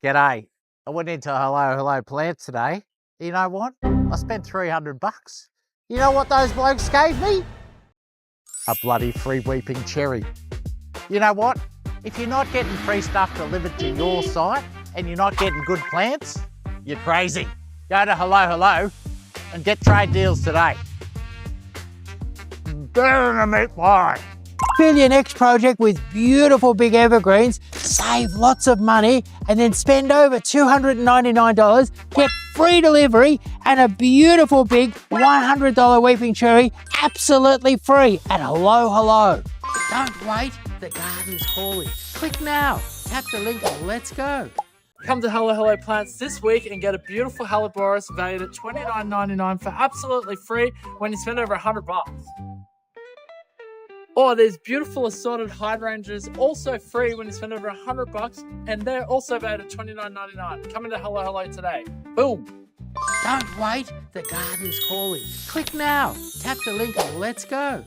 G'day. I went into Hello Hello Plants today. You know what? I spent $300. You know what those blokes gave me? A bloody free weeping cherry. You know what? If you're not getting free stuff delivered to your site and you're not getting good plants, you're crazy. Go to Hello Hello and get trade deals today. Better than a meat pie. Fill your next project with beautiful big evergreens, save lots of money, and then spend over $299, get free delivery and a beautiful big $100 weeping cherry absolutely free at Hello Hello. Don't wait, the garden's calling. Click now, tap the link and let's go. Come to Hello Hello Plants this week and get a beautiful Helleborus valued at $29.99 for absolutely free when you spend over $100. Or there's beautiful assorted hydrangeas also free when you spend over $100, and they're also valued at $29.99. Come into Hello Hello today. Boom. Don't wait, the garden's calling. Click now, tap the link and let's go.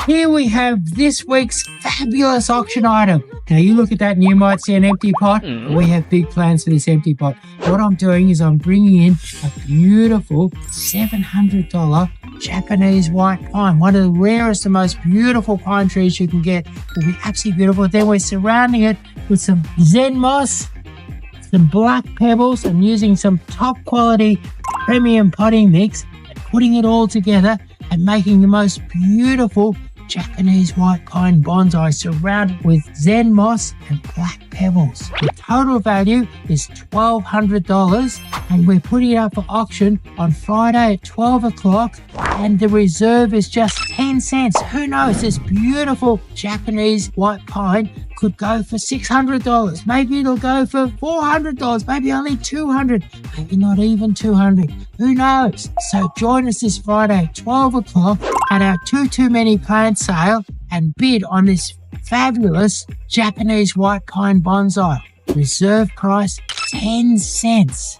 Here we have this week's fabulous auction item. Now you look at that and you might see an empty pot. We have big plans for this empty pot. What I'm doing is I'm bringing in a beautiful $700 Japanese white pine, one of the rarest and most beautiful pine trees you can get. Will be absolutely beautiful. Then we're surrounding it with some Zen moss, some black pebbles, and using some top quality premium potting mix and putting it all together and making the most beautiful Japanese white pine bonsai surrounded with Zen moss and black pebbles. The total value is $1,200 and we're putting it up for auction on Friday at 12 o'clock and the reserve is just 10 cents. Who knows, this beautiful Japanese white pine could go for $600. Maybe it'll go for $400, maybe only $200, maybe not even $200. Who knows? So join us this Friday at 12 o'clock at our Too Many Plants sale and bid on this fabulous Japanese white pine bonsai. Reserve price 10 cents.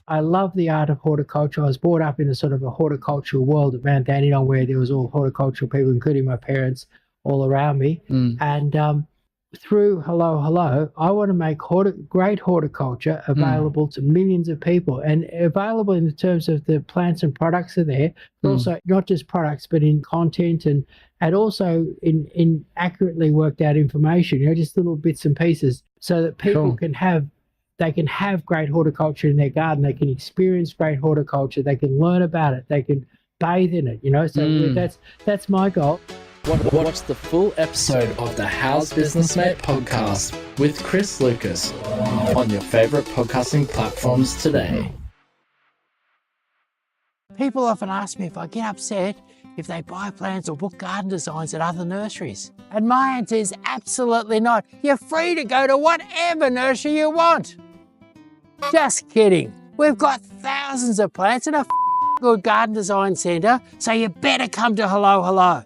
I love the art of horticulture. I was brought up in a sort of a horticultural world at Mount Dandenong where there was all horticultural people, including my parents, all around me. And through Hello Hello, I want to make great horticulture available to millions of people and available in terms of the plants and products are there, but also not just products, but in content and also in accurately worked out information, just little bits and pieces so that people can have great horticulture in their garden. They can experience great horticulture. They can learn about it. They can bathe in it, So that's my goal. Watch the full episode of the How's Business Mate podcast with Chris Lucas on your favorite podcasting platforms today. People often ask me if I get upset if they buy plants or book garden designs at other nurseries. And my answer is absolutely not. You're free to go to whatever nursery you want. Just kidding. We've got thousands of plants and a good garden design centre, so you better come to Hello Hello.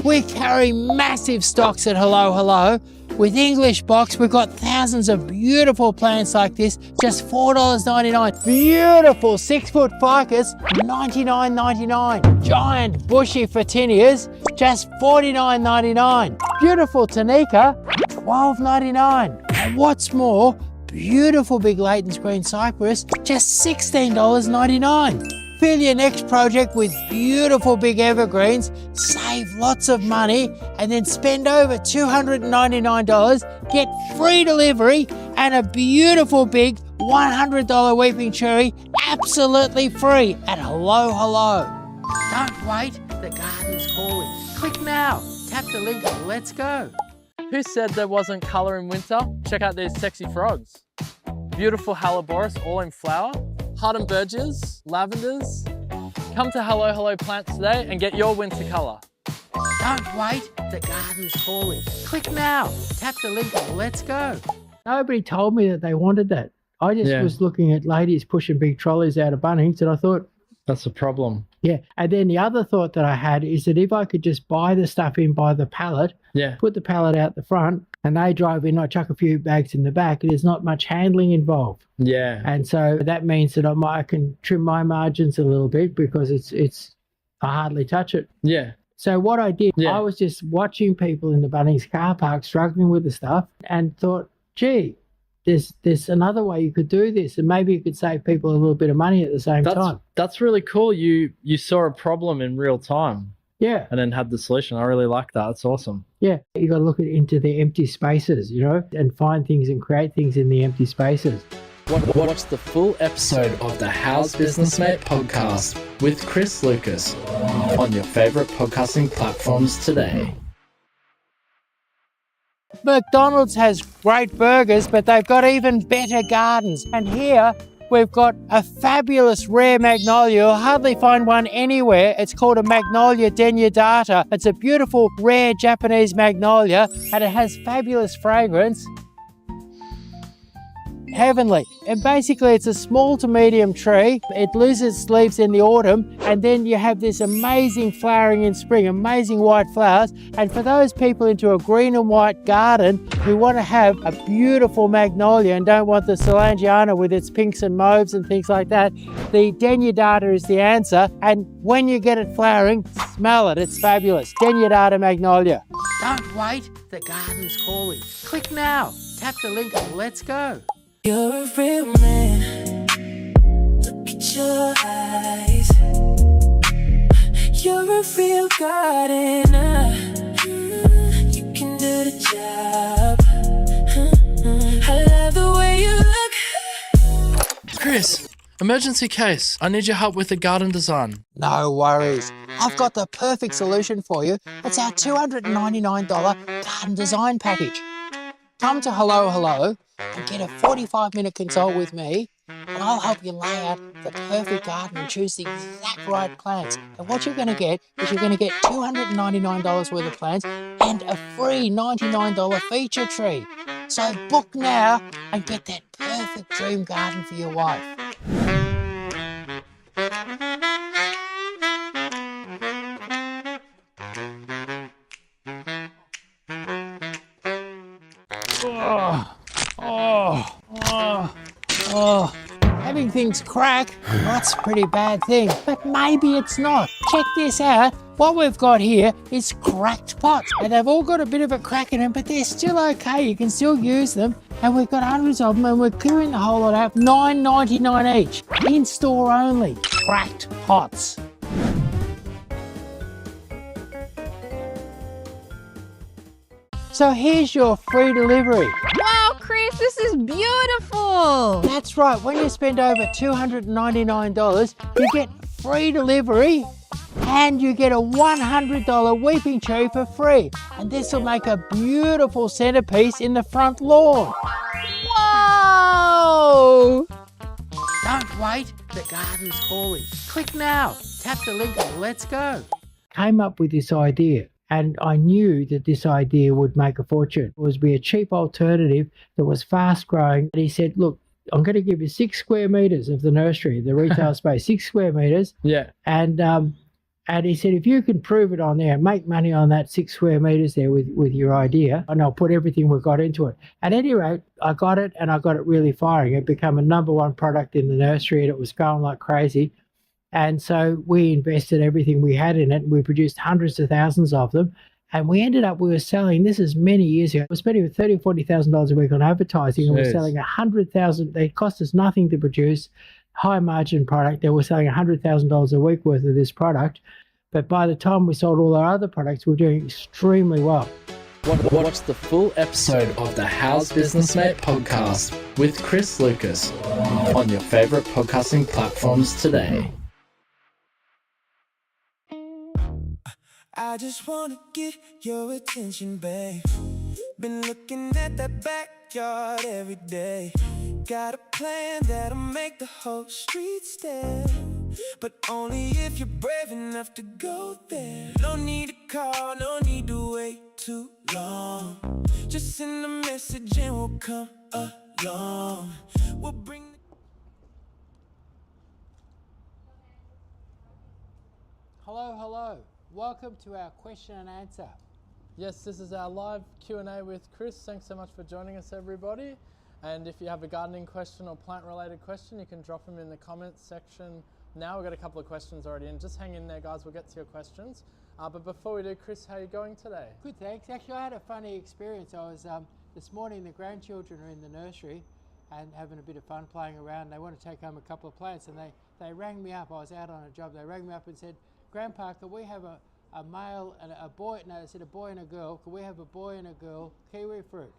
We carry massive stocks at Hello Hello. With English Box, we've got thousands of beautiful plants like this, just $4.99. Beautiful 6-foot ficus, $99.99. Giant bushy photinias, just $49.99. Beautiful Tanika, $12.99. And what's more, beautiful big Layton's green cypress, just $16.99. Fill your next project with beautiful big evergreens, save lots of money, and then spend over $299, get free delivery and a beautiful big $100 weeping cherry absolutely free at Hello Hello. Don't wait, the garden's calling. Click now, tap the link and let's go. Who said there wasn't colour in winter? Check out these sexy frogs. Beautiful Helleborus all in flower. Hardenbergias, lavenders. Come to Hello Hello Plants today and get your winter colour. Don't wait, the garden's calling. Click now, tap the link and let's go. Nobody told me that they wanted that. I just was looking at ladies pushing big trolleys out of Bunnings and I thought, that's a problem. Yeah, and then the other thought that I had is that if I could just buy the stuff in by the pallet, put the pallet out the front, and they drive in, I chuck a few bags in the back, there's not much handling involved. Yeah. And so that means that I can trim my margins a little bit because I hardly touch it. Yeah. So what I did, Yeah. I was just watching people in the Bunnings car park struggling with the stuff and thought, gee, there's another way you could do this, and maybe you could save people a little bit of money at the same time. That's really cool. You saw a problem in real time. Yeah. And then had the solution. I really like that. That's awesome. Yeah. You got to look into the empty spaces, and find things and create things in the empty spaces. Watch the full episode of the How's Business Mate podcast with Chris Lucas on your favorite podcasting platforms today. McDonald's has great burgers, but they've got even better gardens. And here we've got a fabulous rare magnolia. You'll hardly find one anywhere. It's called a Magnolia denudata. It's a beautiful, rare Japanese magnolia, and it has fabulous fragrance. Heavenly. And basically it's a small to medium tree. It loses its leaves in the autumn, and then you have this amazing flowering in spring, amazing white flowers. And for those people into a green and white garden who want to have a beautiful magnolia and don't want the Solangiana with its pinks and mauves and things like that, the denudata is the answer. And when you get it flowering, smell it. It's fabulous. Denudata magnolia. Don't wait, the garden's calling. Click now. Tap the link and let's go. You're a real man. Look at your eyes. You're a real gardener. You can do the job. I love the way you look. Chris, emergency case. I need your help with the garden design. No worries. I've got the perfect solution for you. It's our $299 garden design package. Come to Hello Hello and get a 45-minute consult with me, and I'll help you lay out the perfect garden and choose the exact right plants. And what you're going to get is you're going to get $299 worth of plants and a free $99 feature tree. So book now and get that perfect dream garden for your wife. Having things crack, that's a pretty bad thing, but maybe it's not. Check this out. What we've got here is cracked pots, and they've all got a bit of a crack in them, but they're still okay. You can still use them, and we've got hundreds of them, and we're clearing the whole lot out. $9.99 each, in store only. Cracked pots. So here's your free delivery. Wow, Chris, this is beautiful. That's right, when you spend over $299, you get free delivery and you get a $100 weeping cherry for free. And this will make a beautiful centerpiece in the front lawn. Whoa! Don't wait, the garden's calling. Click now, tap the link and let's go. Came up with this idea. And I knew that this idea would make a fortune. It was be a cheap alternative that was fast growing. And he said, look, I'm going to give you 6 square meters of the nursery, the retail space, 6 square meters. Yeah. And he said, if you can prove it on there, make money on that 6 square meters there with your idea, and I'll put everything we've got into it. At any rate, I got it, and I got it really firing. It became a #1 product in the nursery, and it was going like crazy. And so we invested everything we had in it. We produced hundreds of thousands of them. And we ended up, we were selling, this is many years ago, we were spending $30,000 or $40,000 a week on advertising. And we were selling 100,000. They cost us nothing to produce, high margin product. They were selling $100,000 a week worth of this product. But by the time we sold all our other products, we were doing extremely well. Watch the full episode of the How's Business Mate podcast with Chris Lucas on your favorite podcasting platforms today. I just wanna get your attention, babe. Been looking at that backyard every day. Got a plan that'll make the whole street stare, but only if you're brave enough to go there. No need to call, no need to wait too long. Just send a message and we'll come along. We'll bring Hello. Welcome to our question and answer. Yes, this is our live Q&A with Chris. Thanks so much for joining us, everybody. And if you have a gardening question or plant-related question, you can drop them in the comments section now. We've got a couple of questions already in. Just hang in there, guys. We'll get to your questions. But before we do, Chris, how are you going today? Good, thanks. Actually, I had a funny experience. I was this morning. The grandchildren are in the nursery and having a bit of fun playing around. They want to take home a couple of plants, and they rang me up. I was out on a job. They rang me up and said, "Grandpa, could we have a male and a boy?" No, they said a boy and a girl. Could we have a boy and a girl kiwi fruit?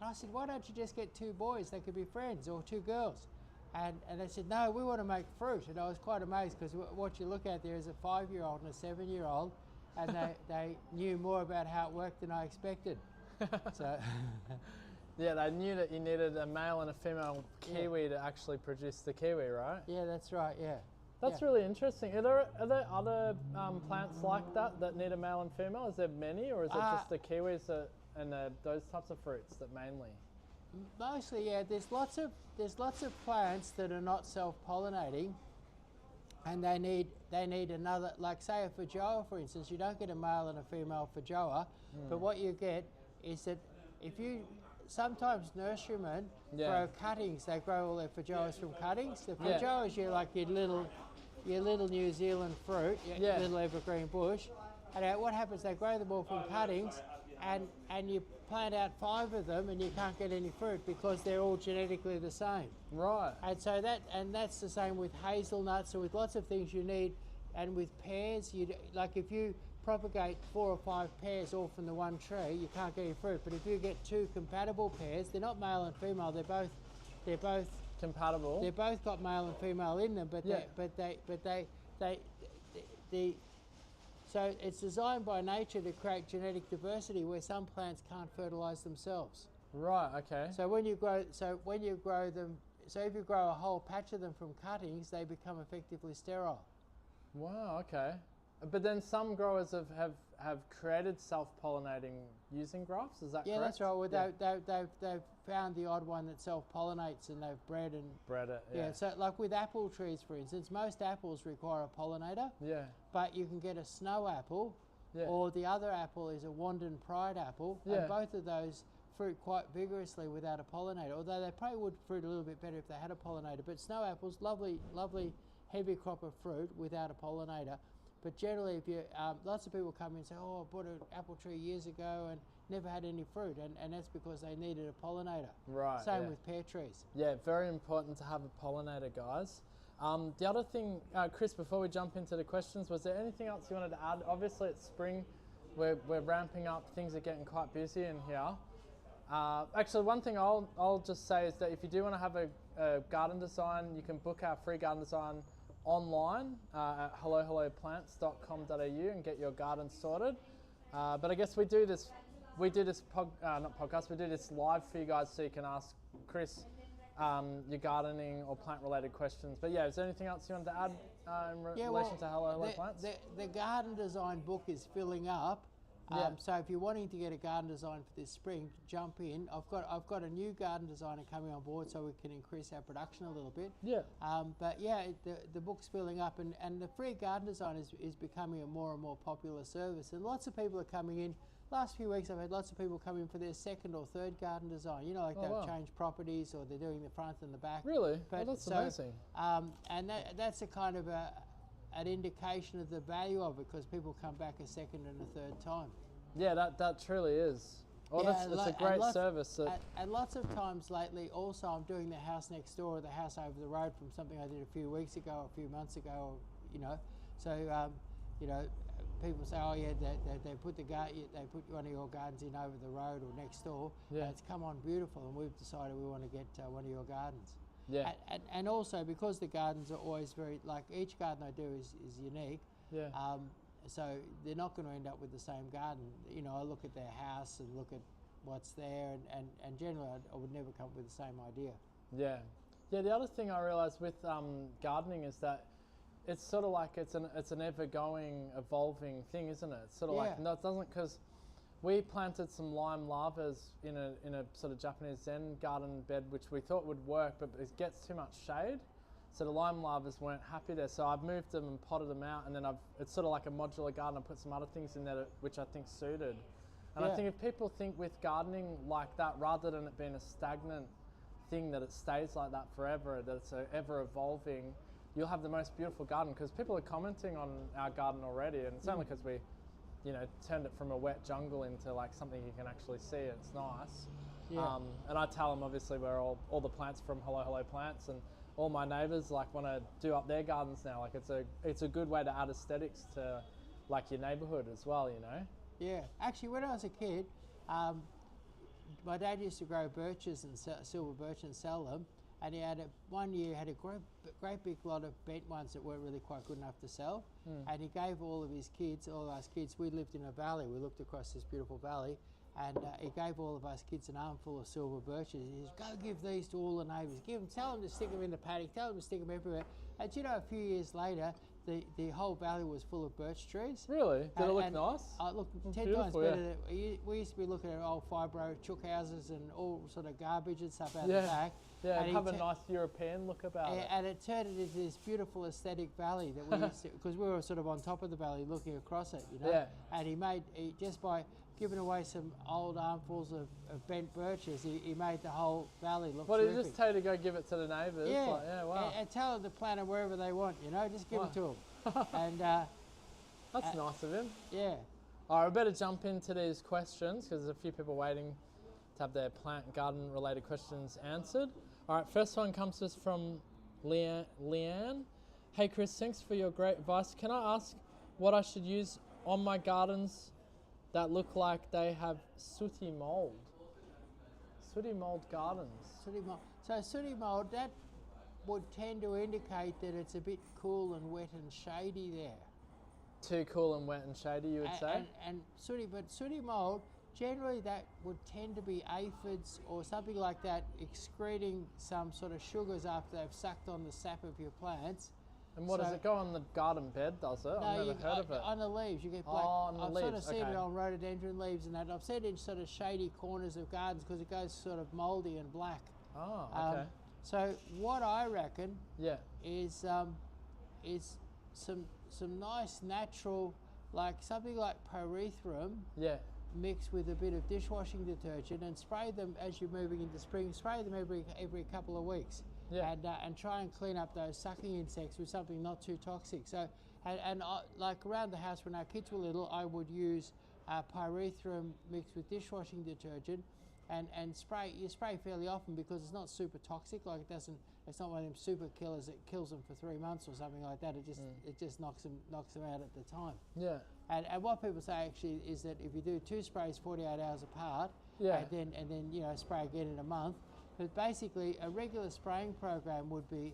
And I said, "Why don't you just get two boys? They could be friends, or two girls." And they said, "No, we want to make fruit." And I was quite amazed, because what you look at there is a 5-year-old and a 7-year-old, and they knew more about how it worked than I expected. So, Yeah, they knew that you needed a male and a female kiwi to actually produce the kiwi, right? yeah, that's right. Yeah, That's yeah. really interesting. Are there other plants like that need a male and female? Is there many, or is it just the kiwis and those types of fruits that mainly? Mostly, yeah. There's lots of plants that are not self-pollinating, and they need another. Like, say a feijoa, for instance, you don't get a male and a female feijoa, but what you get is that if you sometimes nurserymen grow cuttings, they grow all their feijoas from cuttings. The feijoas, you're like your little New Zealand fruit, your little evergreen bush, and what happens? They grow them all from cuttings. And you plant out 5 of them, and you can't get any fruit because they're all genetically the same. Right. And so that's the same with hazelnuts, or with lots of things you need. And with pears, like if you propagate 4 or 5 pears all from the one tree, you can't get any fruit. But if you get 2 compatible pears, they're not male and female. They're both Compatible. They're both got male and female in them, so it's designed by nature to create genetic diversity where some plants can't fertilise themselves. Right. Okay. So if you grow a whole patch of them from cuttings, they become effectively sterile. Wow. Okay. But then some growers have created self-pollinating using grafts. Is that correct? Yeah, that's right. Well, they've found the odd one that self-pollinates, and they've bred it. Yeah. So like with apple trees, for instance, most apples require a pollinator. Yeah. But you can get a snow apple, Yeah. or the other apple is a Wandon Pride apple, Yeah. and both of those fruit quite vigorously without a pollinator, although they probably would fruit a little bit better if they had a pollinator. But snow apples, lovely heavy crop of fruit without a pollinator. But generally, if you lots of people come in and say, "Oh, I bought an apple tree years ago and never had any fruit," and that's because they needed a pollinator. Right. Same with pear trees. Yeah, very important to have a pollinator, guys. The other thing, Chris, before we jump into the questions, was there anything else you wanted to add? Obviously, it's spring. We're ramping up. Things are getting quite busy in here. Actually, one thing I'll just say is that if you do want to have a garden design, you can book our free garden design online at hellohelloplants.com.au and get your garden sorted. But I guess we do this live for you guys, so you can ask Chris your gardening or plant related questions. But yeah, is there anything else you wanted to add in relation to Hello Hello Plants? The garden design book is filling up. So if you're wanting to get a garden design for this spring, jump in. I've got a new garden designer coming on board, so we can increase our production a little bit. Yeah. But yeah, the book's filling up, and the free garden design is becoming a more and more popular service, and lots of people are coming in. Last few weeks I've had lots of people come in for their 2nd or 3rd garden design. You know, like they've changed properties, or they're doing the front and the back. Really? That's amazing. And that's a kind of an indication of the value of it, because people come back a 2nd and a 3rd time. Yeah, that truly is. Well, that's a great service. And lots of times lately, also, I'm doing the house next door, or the house over the road from something I did a few weeks ago, a few months ago, you know. So, you know, people say, "Oh yeah, they put one of your gardens in over the road or next door. Yeah. And it's come on beautiful, and we've decided we want to get one of your gardens." Yeah. And also, because the gardens are always each garden I do is unique. Yeah. So they're not going to end up with the same garden. You know, I look at their house and look at what's there, and generally I would never come up with the same idea. Yeah. Yeah, the other thing I realised with gardening is that it's sort of like it's an ever-going, evolving thing, isn't it? It's sort of like, no, it doesn't, because we planted some lime lavas in a sort of Japanese Zen garden bed, which we thought would work, but it gets too much shade. So the lime lavas weren't happy there. So I've moved them and potted them out, and then it's sort of like a modular garden. I put some other things in there which I think suited. And I think if people think with gardening like that, rather than it being a stagnant thing, that it stays like that forever, that it's ever evolving, you'll have the most beautiful garden, because people are commenting on our garden already, and it's only because we you know, turned it from a wet jungle into like something you can actually see. It's nice. Yeah. And I tell them obviously where all the plants from Hello Hello Plants, and all my neighbours like want to do up their gardens now. Like it's a good way to add aesthetics to like your neighbourhood as well, you know. Yeah, actually, when I was a kid, my dad used to grow birches and silver birch and sell them. And he had one year had a great big lot of bent ones that weren't really quite good enough to sell. And he gave all us kids. We lived in a valley. We looked across this beautiful valley, and he gave all of us kids an armful of silver birches. He says, "Go give these to all the neighbours. Tell them to stick them in the paddock. Tell them to stick them everywhere." And you know, a few years later, the whole valley was full of birch trees. Really? Did it look nice? It looked 10 times Beautiful, better. We used to be looking at old fibro chook houses and all sort of garbage and stuff out the back. Yeah, and have a he nice European look about it. And it turned it into this beautiful aesthetic valley that we used to, because we were sort of on top of the valley looking across it, you know. Yeah. And he just by giving away some old armfuls of bent birches, he made the whole valley look What did terrific. he just tell you to go give it to the neighbours? Yeah, Like, yeah, wow. And tell them to plant them wherever they want, you know, just give them to them. And That's nice of him. yeah. All right, we better jump into these questions because there's a few people waiting to have their plant garden related questions answered. All right, first one comes to us from Leanne. Hey Chris, thanks for your great advice. Can I ask what I should use on my gardens that look like they have sooty mold? Sooty mold gardens. Sooty mold. So sooty mold, that would tend to indicate that it's a bit cool and wet and shady there. Too cool and wet and shady, you would say? And sooty mold, generally that would tend to be aphids or something like that excreting some sort of sugars after they've sucked on the sap of your plants. And what does it go on the garden bed, does it? I've never heard of it. On the leaves, you get black. On the I've leaves, sort of seen okay. it on rhododendron leaves and that. I've seen it in sort of shady corners of gardens because it goes sort of mouldy and black. Oh, okay. So what I reckon Yeah. is some nice natural, like something like pyrethrum Yeah. mixed with a bit of dishwashing detergent and spray them as you're moving into spring. Spray them every couple of weeks. Yeah. And try and clean up those sucking insects with something not too toxic. So like around the house when our kids were little, I would use pyrethrum mixed with dishwashing detergent. And you spray fairly often because it's not super toxic. Like it's not one of them super killers that kills them for 3 months or something like that. It just knocks them out at the time. Yeah. And what people say actually is that if you do 2 sprays 48 hours apart, Yeah. and then you know spray again in a month, but basically a regular spraying program would be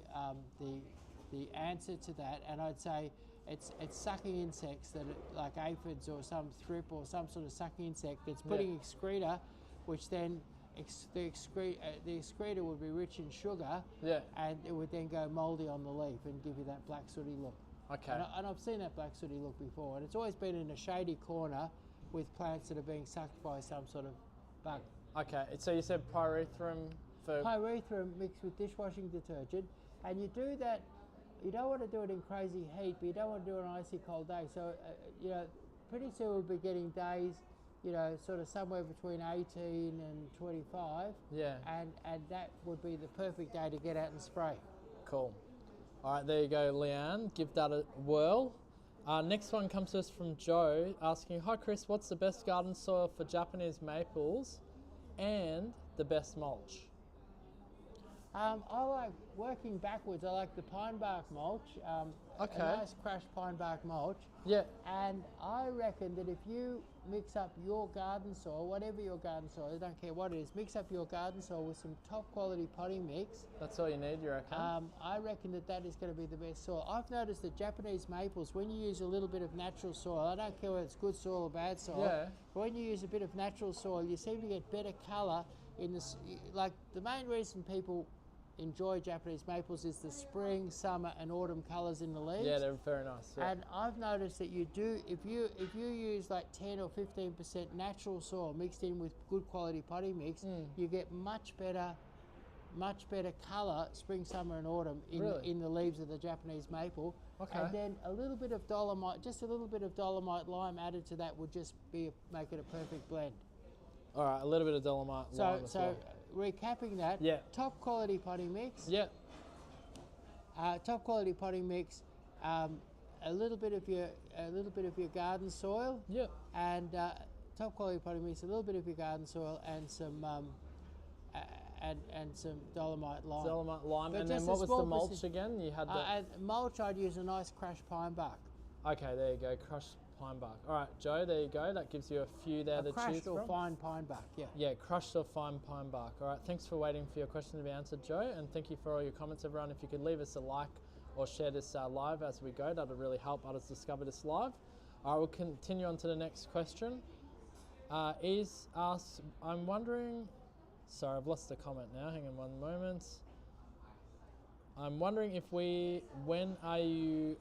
the answer to that. And I'd say it's sucking insects that are like aphids or some thrip or some sort of sucking insect that's putting excreta, which then the excreta would be rich in sugar, and it would then go mouldy on the leaf and give you that black sooty look. Okay. And I've seen that black sooty look before, and it's always been in a shady corner with plants that are being sucked by some sort of bug. Okay, so you said pyrethrum for... Pyrethrum mixed with dishwashing detergent, and you do that, you don't want to do it in crazy heat, but you don't want to do it on an icy cold day. So, you know, pretty soon we'll be getting days, you know, sort of somewhere between 18 and 25. Yeah. And that would be the perfect day to get out and spray. Cool. All right, there you go, Leanne. Give that a whirl. Next one comes to us from Joe asking, hi Chris, what's the best garden soil for Japanese maples and the best mulch? I like working backwards. I like the pine bark mulch, a nice crushed pine bark mulch. Yeah. And I reckon that if you mix up your garden soil, whatever your garden soil, I don't care what it is, mix up your garden soil with some top quality potting mix. That's all you need, you reckon? I reckon that is going to be the best soil. I've noticed that Japanese maples, when you use a little bit of natural soil, I don't care whether it's good soil or bad soil, but when you use a bit of natural soil, you seem to get better colour in this. Like the main reason people enjoy Japanese maples is the spring, summer and autumn colours in the leaves. Yeah, they're very nice. Yeah. And I've noticed that you do, if you use like 10 or 15% natural soil mixed in with good quality potting mix, you get much better colour spring, summer and autumn in the leaves of the Japanese maple. Okay. And then a little bit of dolomite, just a little bit of dolomite lime added to that would just make it a perfect blend. All right, a little bit of dolomite lime as well. Recapping that, top quality potting mix. Yeah. Top quality potting mix, a little bit of your garden soil. Yep. And top quality potting mix, a little bit of your garden soil, and some and some dolomite lime. Dolomite lime. But And then just a what was the small mulch percent- again? You had the. And mulch, I'd use a nice crushed pine bark. Okay, there you go. Crushed pine bark. All right, Joe, there you go. That gives you a few there to choose Crushed or from. fine pine bark, yeah. Yeah, crushed or fine pine bark. All right, thanks for waiting for your question to be answered, Joe, and thank you for all your comments, everyone. If you could leave us a like or share this live as we go, that'll really help others discover this live. All right, we'll continue on to the next question. Ease asks, I'm wondering, sorry, I've lost the comment now. Hang on one moment. I'm wondering when are you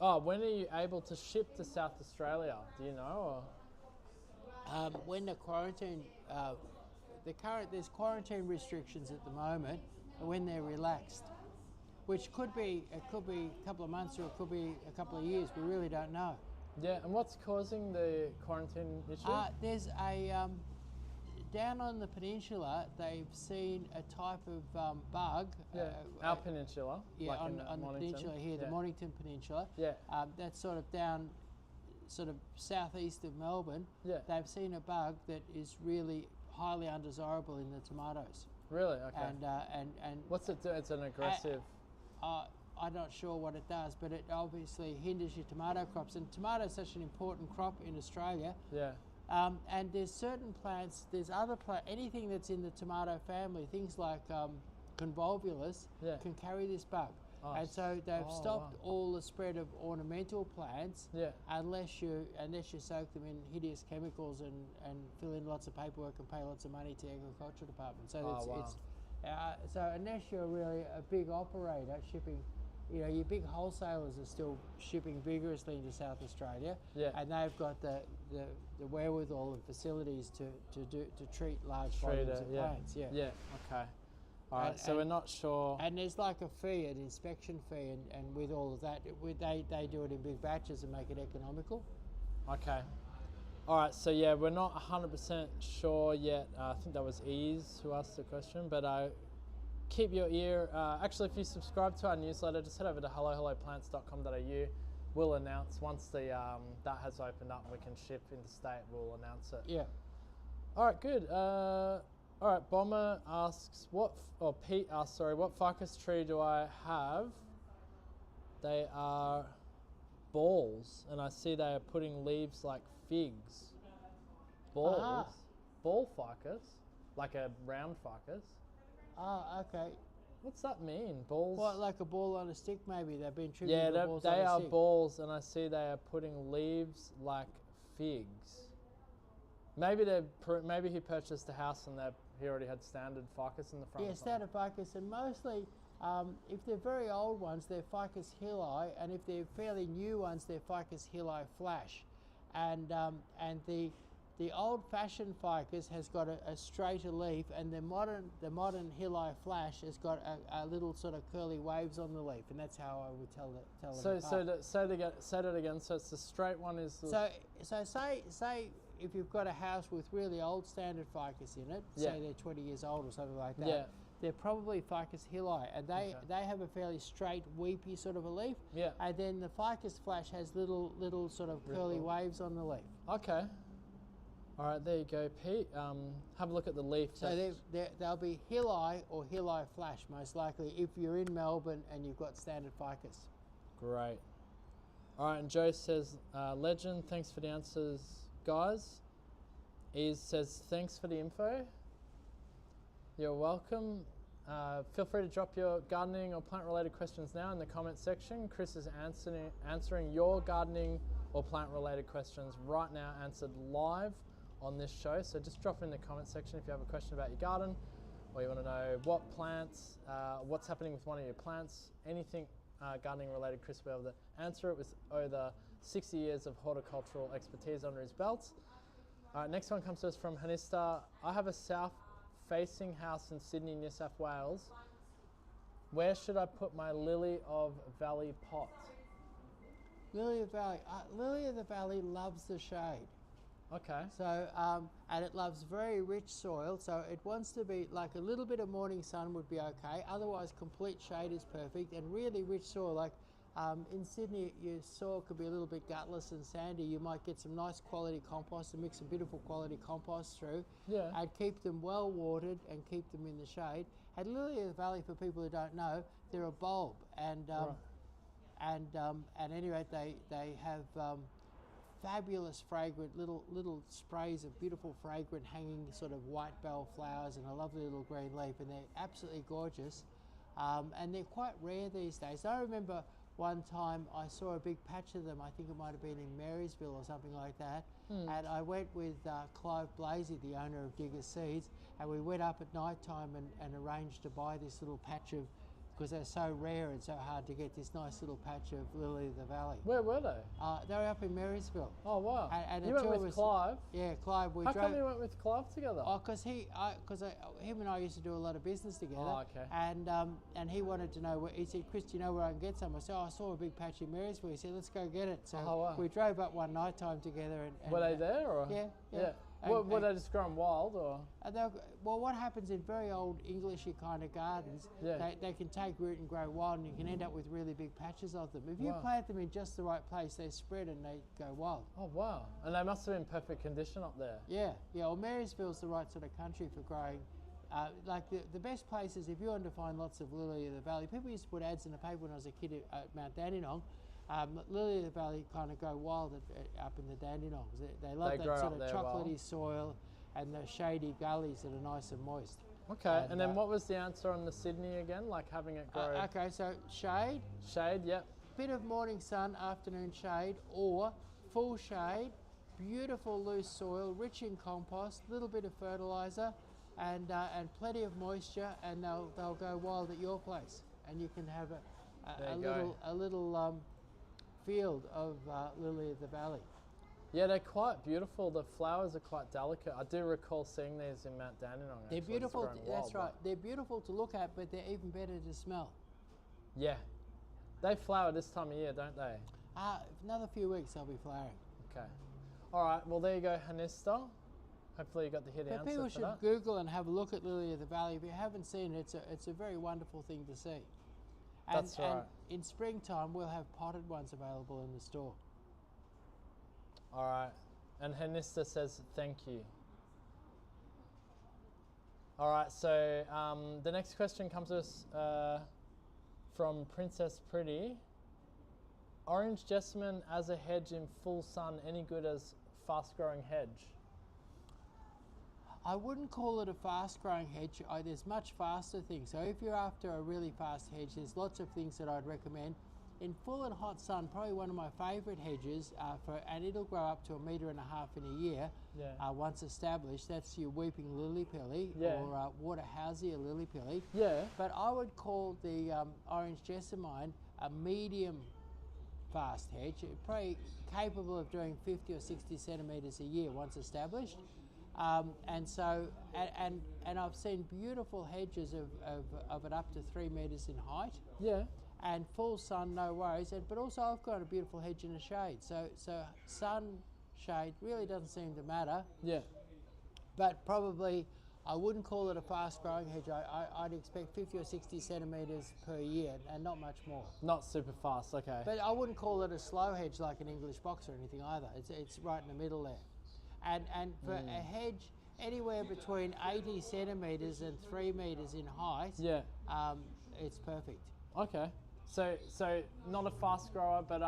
able to ship to South Australia? Do you know? Or? When the quarantine, there's quarantine restrictions at the moment, and when they're relaxed, which could be a couple of months or it could be a couple of years. We really don't know. Yeah, and what's causing the quarantine issue? There's a down on the peninsula. They've seen a type of bug. Our peninsula. Yeah, like on in the Mornington. peninsula here, Yeah. the Mornington Peninsula. Yeah. That's sort of down, sort of southeast of Melbourne. Yeah. They've seen a bug that is really highly undesirable in the tomatoes. Really? Okay. And What's it do? It's an aggressive. I'm not sure what it does, but it obviously hinders your tomato crops. And tomato is such an important crop in Australia. Yeah. And there's certain plants, there's other plants, anything that's in the tomato family, things like convolvulus, Yeah. can carry this bug. Oh, And so they've stopped wow. all the spread of ornamental plants, Yeah. unless you soak them in hideous chemicals and fill in lots of paperwork and pay lots of money to the agriculture department. So Oh, wow. so unless you're really a big operator shipping, your big wholesalers are still shipping vigorously into South Australia, Yeah. and they've got the wherewithal and facilities to treat large volumes of plants. Yeah. Yeah. Okay. All right. So we're not sure. And there's like a fee, an inspection fee, and with all of that, they do it in big batches and make it economical. Okay. All right. So yeah, we're not 100% sure yet. I think that was Ease who asked the question, but keep your ear. Actually, if you subscribe to our newsletter, just head over to hellohelloplants.com.au. We'll announce once that has opened up and we can ship interstate. We'll announce it. Yeah. All right, good. All right, Bomber asks, Pete asks, sorry, what ficus tree do I have? They are balls, and I see they are putting leaves like figs. Balls? Ah. Ball ficus? Like a round ficus? Oh, okay. What's that mean? Balls? What, like a ball on a stick maybe? They've been trimming Yeah, the balls they on a are stick. balls, and I see they are putting leaves like figs. Maybe he purchased a house and he already had standard ficus in the front. Yeah, or something. standard ficus, and mostly, if they're very old ones, they're Ficus hilli, and if they're fairly new ones, they're Ficus hilli flash, and the old-fashioned ficus has got a straighter leaf, and the modern hilli flash has got a little sort of curly waves on the leaf, and that's how I would tell them apart. Say that again. So it's the straight one is. So say if you've got a house with really old standard ficus in it, Yeah. say they're 20 years old or something like that, Yeah. they're probably Ficus hilli, and they have a fairly straight, weepy sort of a leaf. Yeah. And then the Ficus flash has little sort of curly waves on the leaf. Okay. All right, there you go, Pete. Have a look at the leaf. So they'll be hilli or hilli flash most likely if you're in Melbourne and you've got standard Ficus. Great. All right, and Joe says, legend, thanks for the answers, guys. Ease says, thanks for the info. You're welcome. Feel free to drop your gardening or plant-related questions now in the comment section. Chris is answering your gardening or plant-related questions right now, answered live on this show. So just drop it in the comment section if you have a question about your garden, or you want to know what plants, what's happening with one of your plants, anything gardening related. Chris will be able to answer it with over 60 years of horticultural expertise under his belt. Next one comes to us from Hanista. I have a south-facing house in Sydney, New South Wales. Where should I put my Lily of Valley pot? Lily of the Valley loves the shade. Okay. So, and it loves very rich soil, so it wants to be like a little bit of morning sun would be okay. Otherwise, complete shade is perfect, and really rich soil. Like In Sydney, your soil could be a little bit gutless and sandy. You might get some nice quality compost and mix some beautiful quality compost through. Yeah. And keep them well watered and keep them in the shade. And lily of the valley, for people who don't know, they're a bulb. And at any rate, they have fabulous fragrant little sprays of beautiful fragrant hanging sort of white bell flowers and a lovely little green leaf, and they're absolutely gorgeous. And they're quite rare these days. I remember one time I saw a big patch of them. I think it might have been in Marysville or something like that. And I went with Clive Blasey, the owner of Digger Seeds, and we went up at night time and arranged to buy this little patch of, because they're so rare and so hard to get, this nice little patch of lily of the valley. Where were they? They were up in Marysville. Oh wow! And you the went two with of us- Clive. Yeah, Clive. How come you went with Clive together? Oh, because him and I used to do a lot of business together. Oh, okay. And he wanted to know. He said, "Chris, do you know where I can get some?" I said, "Oh, I saw a big patch in Marysville." He said, "Let's go get it." So Oh, wow. we drove up one night time together. And Were they there or? Yeah. Were they just growing wild or? Well, what happens in very old Englishy kind of gardens? Yeah. They can take root and grow wild, and you can end up with really big patches of them. If you Wow. plant them in just the right place, they spread and they go wild. Oh wow! And they must have been perfect condition up there. Yeah. Well, Marysville's the right sort of country for growing. Like the best places, if you want to find lots of lily of the valley, people used to put ads in the paper when I was a kid at Mount Dandenong. Lily of the valley kind of go wild up in the Dandenongs. They love They that grow sort up of there chocolatey well. soil and the shady gullies that are nice and moist. Okay. And then uh, what was the answer on the Sydney again? Like having it grow Okay, so shade, shade? Yep. bit of morning sun, afternoon shade, or full shade, beautiful loose soil, rich in compost, little bit of fertilizer, and plenty of moisture, and they'll go wild at your place, and you can have a little field of lily of the valley. Yeah, they're quite beautiful. The flowers are quite delicate. I do recall seeing these in Mount Dandenong. They're actually. It's beautiful. growing That's wild, right. but- They're beautiful to look at, but they're even better to smell. Yeah. They flower this time of year, don't they? Another few weeks they'll be flowering. Okay. All right. Well, there you go, Hanista. Hopefully you got the hit But answer people for should that. Google and have a look at lily of the valley. If you haven't seen it, it's a very wonderful thing to see. And, That's right. And in springtime, we'll have potted ones available in the store. All right. And Hanista says thank you. All right. So the next question comes to us from Princess Pretty. Orange jessamine as a hedge in full sun, any good as fast-growing hedge? I wouldn't call it a fast-growing hedge. There's much faster things. So if you're after a really fast hedge, there's lots of things that I'd recommend. In full and hot sun, probably one of my favourite hedges, and it'll grow up to 1.5 metres in a year. Yeah. Once established, that's your weeping lily pilly Yeah. or waterhousia lily pilly. Yeah. But I would call the orange jessamine a medium fast hedge, probably capable of doing 50 or 60 centimetres a year once established. And I've seen beautiful hedges of it up to 3 metres in height. Yeah. And full sun, no worries. But also I've got a beautiful hedge in the shade. So sun, shade really doesn't seem to matter. Yeah. But probably I wouldn't call it a fast growing hedge. I'd expect 50 or 60 centimetres per year and not much more. Not super fast. Okay. But I wouldn't call it a slow hedge like an English box or anything either. It's right in the middle there. And for a hedge anywhere between 80 centimetres and 3 metres in height, Yeah. it's perfect. Okay. So not a fast grower, but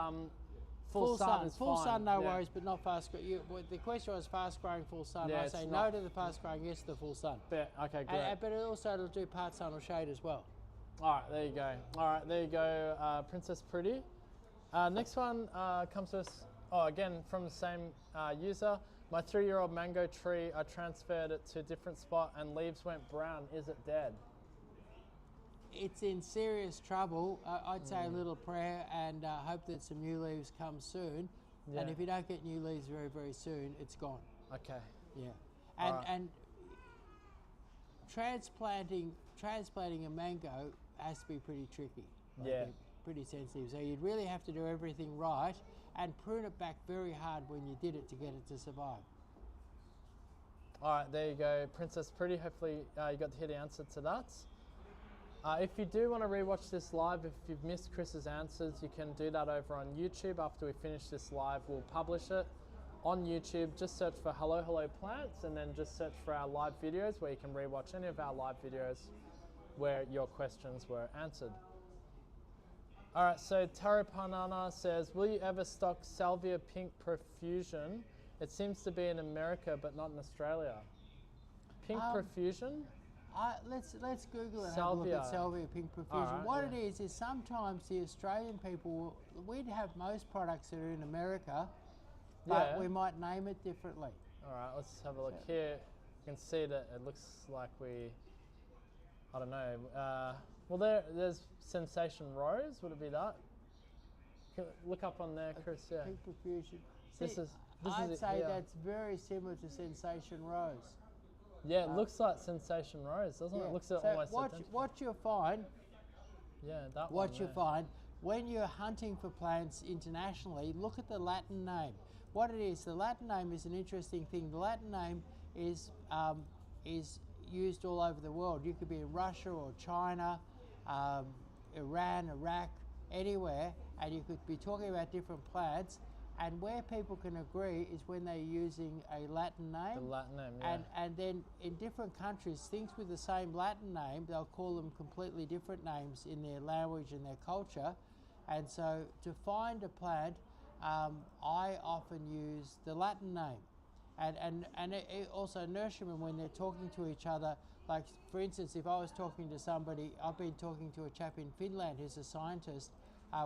full sun is full fine. sun, no Yeah. worries, but not fast. The question was fast growing, full sun. Yeah, I it's say not- no to the fast growing, yes to the full sun. Okay, great. But it also it'll do part sun or shade as well. All right, there you go. All right, there you go, Princess Pretty. Next one comes to us, again from the same user. My 3-year-old mango tree, I transferred it to a different spot and leaves went brown. Is it dead? It's in serious trouble. I'd say a little prayer and hope that some new leaves come soon. Yeah. And if you don't get new leaves very, very soon, it's gone. Okay. Yeah. All right. And transplanting a mango has to be pretty tricky. Yeah. they're pretty sensitive. So you'd really have to do everything right and prune it back very hard when you did it to get it to survive. All right, there you go, Princess Pretty. Hopefully you got to hear the answer to that. If you do want to rewatch this live, if you've missed Chris's answers, you can do that over on YouTube. After we finish this live, we'll publish it on YouTube. Just search for Hello Hello Plants and then just search for our live videos where you can rewatch any of our live videos where your questions were answered. All right, so Tarapanana says, will you ever stock Salvia Pink Profusion? It seems to be in America, but not in Australia. Pink Profusion? Let's Google it and have a look at Salvia. Salvia Pink Profusion. Alright, What yeah. it is sometimes the Australian people, we'd have most products that are in America, but Yeah. we might name it differently. All right, let's have a look here. You can see that it looks like I don't know. Well, there's Sensation Rose. Would it be that? Look up on there, Chris. Yeah. Pink Profusion. This See, is I'd it say here. that's very similar to Sensation Rose. Yeah, it looks like Sensation Rose, doesn't it? It looks So almost what, identical. what you'll find, Yeah, that one. what you'll there. find when you're hunting for plants internationally, look at the Latin name. What it is, the Latin name is an interesting thing. The Latin name is used all over the world. You could be in Russia or China, Iran, Iraq, anywhere, and you could be talking about different plants. And where people can agree is when they're using a Latin name. The Latin name, yeah. And then in different countries, things with the same Latin name, they'll call them completely different names in their language and their culture. And so to find a plant, I often use the Latin name. And it also nurserymen, when they're talking to each other, like for instance, if I was talking to somebody, I've been talking to a chap in Finland who's a scientist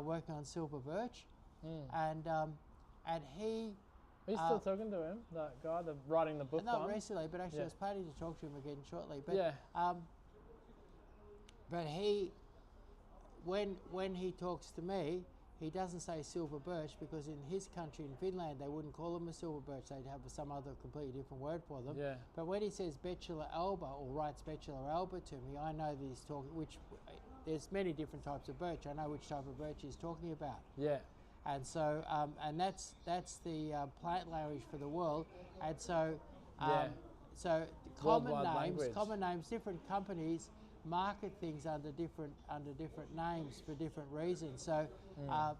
working on silver birch, and he... Are you still talking to him, that guy, writing the book Not one? recently, but actually Yeah. I was planning to talk to him again shortly. But, Yeah. But he, when he talks to me, he doesn't say silver birch because in his country, in Finland, they wouldn't call them a silver birch. They'd have some other completely different word for them. Yeah. But when he says Betula alba or writes Betula alba to me, I know that he's talking, which there's many different types of birch. I know which type of birch he's talking about. Yeah. And so, and that's the plant language for the world. And so, so Worldwide common names, different companies market things under different names for different reasons. So,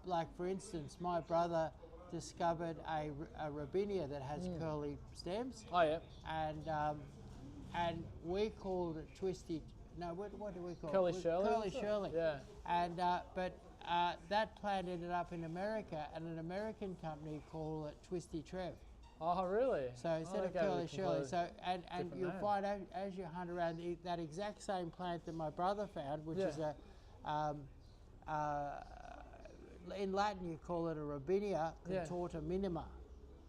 like for instance, my brother discovered a robinia that has curly stems, Oh, yeah. and we called it twisty. No, what do we call Curly it? Shirley, Curly is it? Shirley. Yeah. And but that plant ended up in America, and an American company called it Twisty Trev. Oh, really? So instead Oh, of okay, Curly we Shirley, completely so and different you'll name. find out as you hunt around that exact same plant that my brother found, which Yeah. is in Latin you call it a Robinia contorta minima.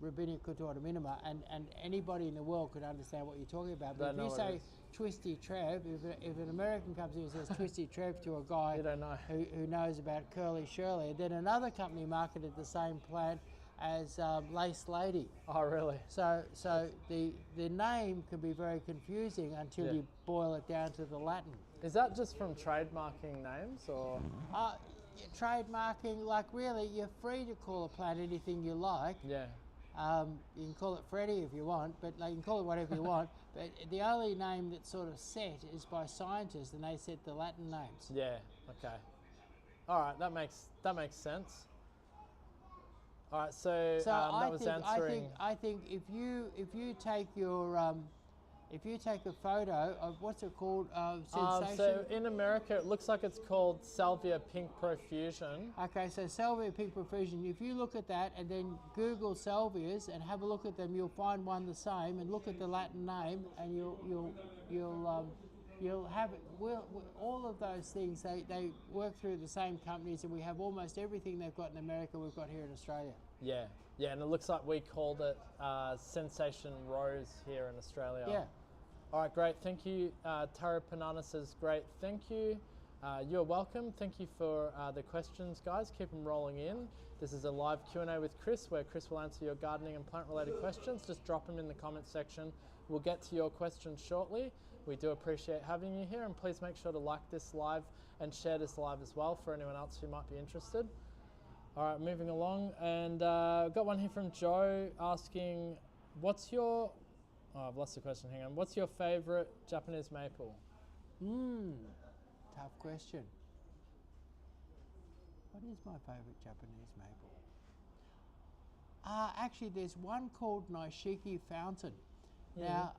Robinia contorta minima, and anybody in the world could understand what you're talking about. But Don't know if you what it say is. Twisty Trev, if an American comes in and says Twisty Trev to a guy You don't know. who knows about Curly Shirley, then another company marketed the same plant as Lace Lady. Oh, really? So the name can be very confusing until Yeah. you boil it down to the Latin. Is that just from trademarking names, or? Trademarking, like really, you're free to call a plant anything you like. Yeah. You can call it Freddie if you want, but like, you can call it whatever you want. But the only name that's sort of set is by scientists, and they set the Latin names. Yeah. Okay. All right. That makes sense. All right. So, that was answering. I think if you take your if you take a photo of what's it called, sensation. So in America, it looks like it's called Salvia Pink Profusion. Okay, so Salvia Pink Profusion. If you look at that and then Google salvias and have a look at them, you'll find one the same. And look at the Latin name, and you'll have it. All of those things they work through the same companies, and we have almost everything they've got in America. We've got here in Australia. Yeah. Yeah, and it looks like we called it Sensation Rose here in Australia. Yeah. All right, great. Thank you. Tara Panana says, great. Thank you. You're welcome. Thank you for the questions, guys. Keep them rolling in. This is a live Q&A with Chris, where Chris will answer your gardening and plant-related questions. Just drop them in the comments section. We'll get to your questions shortly. We do appreciate having you here, and please make sure to like this live and share this live as well for anyone else who might be interested. All right, moving along, and I've got one here from Joe asking, what's your... Oh, I've lost the question, hang on. What's your favorite Japanese maple? tough question. What is my favourite Japanese maple? Actually, there's one called Nishiki Fountain. Now,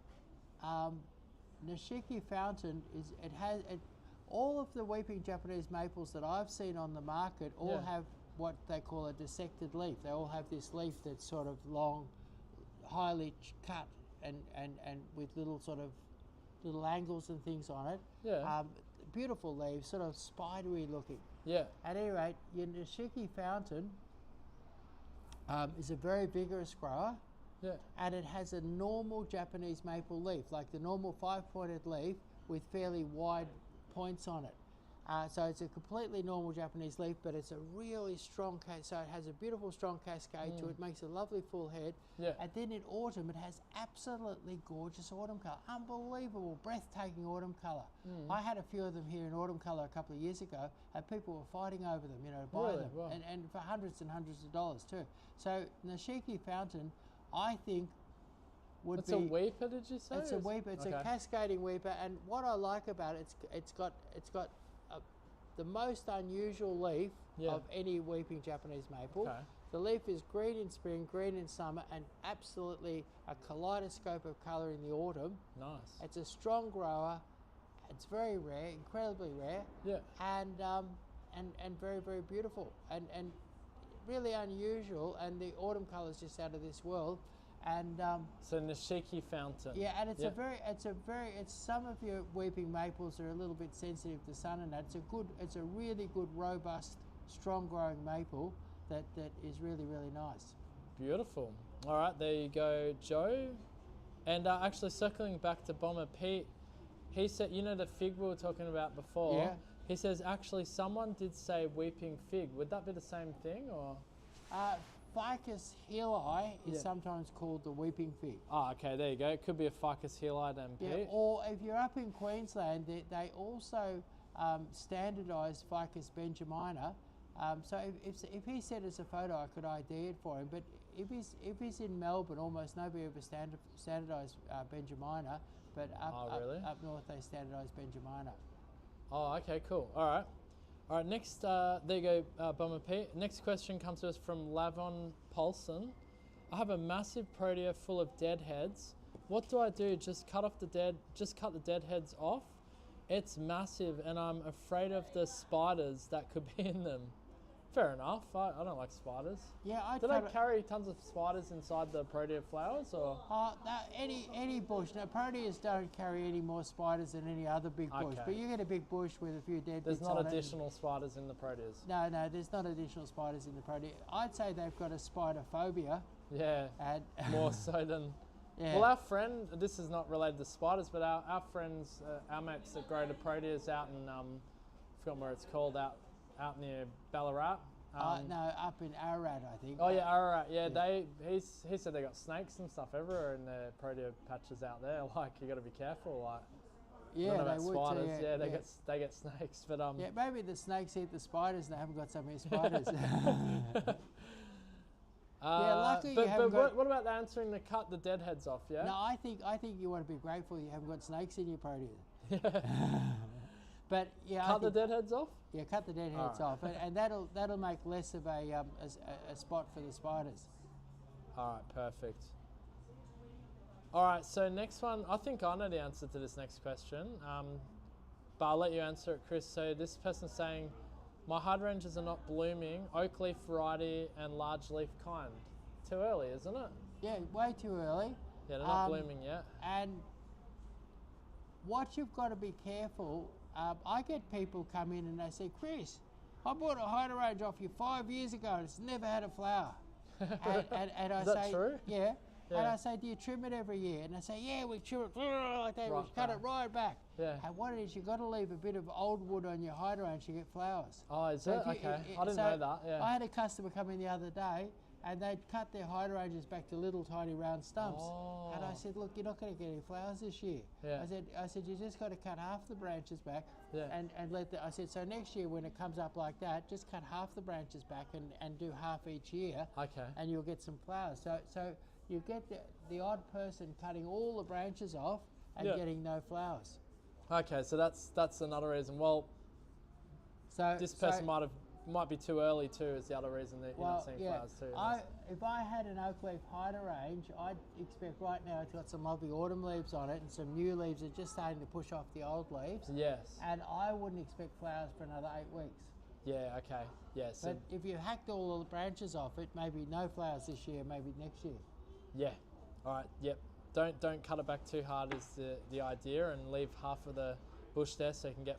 Nishiki Fountain all of the weeping Japanese maples that I've seen on the market all have what they call a dissected leaf. They all have this leaf that's sort of long, highly cut, and with little angles and things on it. Yeah. Beautiful leaves, sort of spidery looking. Yeah. At any rate, your Nishiki Fountain is a very vigorous grower. Yeah. And it has a normal Japanese maple leaf, like the normal 5-pointed leaf with fairly wide points on it. So it's a completely normal Japanese leaf, but it's a really strong, so it has a beautiful strong cascade to it, makes a lovely full head. Yeah. And then in autumn, it has absolutely gorgeous autumn colour, unbelievable, breathtaking autumn colour. I had a few of them here in autumn colour a couple of years ago, and people were fighting over them, to buy Really? them, Wow. and for hundreds and hundreds of dollars too. So Nishiki Fountain, I think, would It's be a weeper, did you say? it's a weeper. It's a cascading weeper, and what I like about it, it's got the most unusual leaf of any weeping Japanese maple. Okay. The leaf is green in spring, green in summer, and absolutely a kaleidoscope of colour in the autumn. Nice. It's a strong grower. It's very rare, incredibly rare. Yeah. And very, very beautiful, and really unusual. And the autumn colour is just out of this world. And So Nishiki Fountain. yeah, and it's some of your weeping maples are a little bit sensitive to sun, and that. It's a really good, robust, strong growing maple that is really, really nice. Beautiful. All right, there you go, Joe. And actually circling back to Bomber Pete, he said, the fig we were talking about before, Yeah. he says, actually someone did say weeping fig. Would that be the same thing, or? Ficus heeli is sometimes called the weeping fig. Oh, okay, there you go. It could be a Ficus heeli then, Pete. Yeah, or if you're up in Queensland, they also standardise Ficus benjamina. So if he sent us a photo, I could ID it for him. But if he's in Melbourne, almost nobody ever standardise benjamina. But up north they standardise benjamina. Oh, okay, cool. All right. All right, next, there you go, Bomber Pete. Next question comes to us from Lavon Paulson. I have a massive protea full of dead heads. What do I do? Just cut the dead heads off? It's massive, and I'm afraid of the spiders that could be in them. Fair enough. I don't like spiders. Yeah, Do they carry tons of spiders inside the protea flowers, or? Any bush. Now, proteas don't carry any more spiders than any other big bush. Okay. But you get a big bush with a few dead There's bits not on additional spiders in the proteas. No, there's not additional spiders in the protea. I'd say they've got a spider phobia. Yeah, And more so than... yeah. Well, our friend, this is not related to spiders, but our friends, our mates that grow the proteas out in, I forgot where it's called, out near Ballarat. no, up in Ararat, I think. Oh yeah, Ararat. Yeah, he said they got snakes and stuff everywhere in the protea patches out there. Like, you got to be careful. Like, yeah, I don't know they about would spiders. too. They get snakes, but Yeah, maybe the snakes eat the spiders and they haven't got so many spiders. luckily you haven't got... what about answering the cut the dead heads off? Yeah. No, I think you want to be grateful you haven't got snakes in your protea. But yeah, Cut the dead heads off. Yeah, cut the dead heads off, and that'll make less of a spot for the spiders. All right, perfect. All right, so next one, I think I know the answer to this next question, but I'll let you answer it, Chris. So this person's saying, my hydrangeas are not blooming, oak leaf variety and large leaf kind. Too early, isn't it? Yeah, way too early. Yeah, they're not blooming yet. And what you've got to be careful, I get people come in and they say, Chris, I bought a hydrangea off you 5 years ago and it's never had a flower. and I Is that say, true? Yeah. Yeah. And I say, do you trim it every year? And I say, yeah, we trim it like that, Right we cut back. it right back. Yeah. And what it is, you've got to leave a bit of old wood on your hydrangea to get flowers. Oh, is So it? if you- Okay, I didn't know that, yeah. I had a customer come in the other day and they'd cut their hydrangeas back to little tiny round stumps. Oh. And I said, look, you're not going to get any flowers this year. Yeah. I said, you just got to cut half the branches back Yeah. and let I said, so next year when it comes up like that, just cut half the branches back and do half each year. Okay. And you'll get some flowers. So you get the odd person cutting all the branches off and Yeah. getting no flowers. Okay, so that's another reason. Well, So This person so, might be too early too. Is the other reason that you're not seeing flowers too. If I had an oak leaf hider range, I'd expect right now it's got some lovely autumn leaves on it and some new leaves are just starting to push off the old leaves. Yes. And I wouldn't expect flowers for another 8 weeks. Yeah. Okay. Yeah. So But if you hacked all the branches off it, maybe no flowers this year, maybe next year. yeah. All right. Yep. Don't cut it back too hard is the idea, and leave half of the bush there so you can get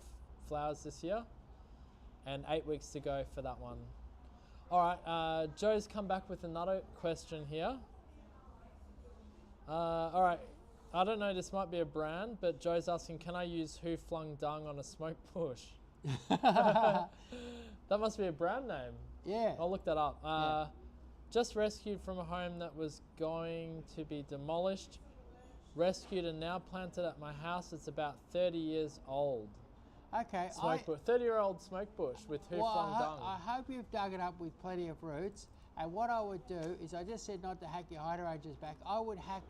flowers this year. And 8 weeks to go for that one. All right, Joe's come back with another question here. All right, I don't know, this might be a brand, but Joe's asking, can I use Who Flung Dung on a smoke bush? That must be a brand name. Yeah. I'll look that up. Just rescued from a home that was going to be demolished. Rescued and now planted at my house. It's about 30 years old. Okay. Smoke bush, 30-year-old smoke bush with Who Flung Dung. I hope you've dug it up with plenty of roots. And what I would do is, I just said not to hack your hider ranges back. I would hack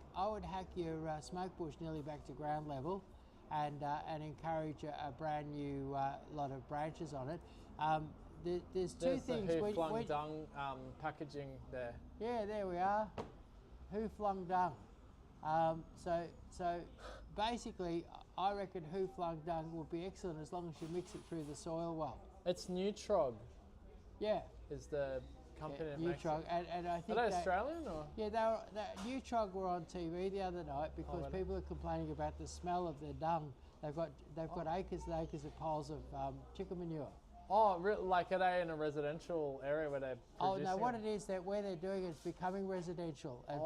your smoke bush nearly back to ground level, and encourage a brand new lot of branches on it. There's two things. The Who Flung Dung packaging there. Yeah, there we are. Who Flung Dung. So basically, I reckon Who Flung Dung would be excellent as long as you mix it through the soil well. It's Nutrog Yeah. is the company that makes Nutrog, it. and I think Are they Australian or? Yeah, Nutrog were on TV the other night because really? people are complaining about the smell of their dung. They've got acres and acres of piles of chicken manure. Oh, like are they in a residential area where they're Oh producing no, what it? it is that where they're doing it is becoming residential, and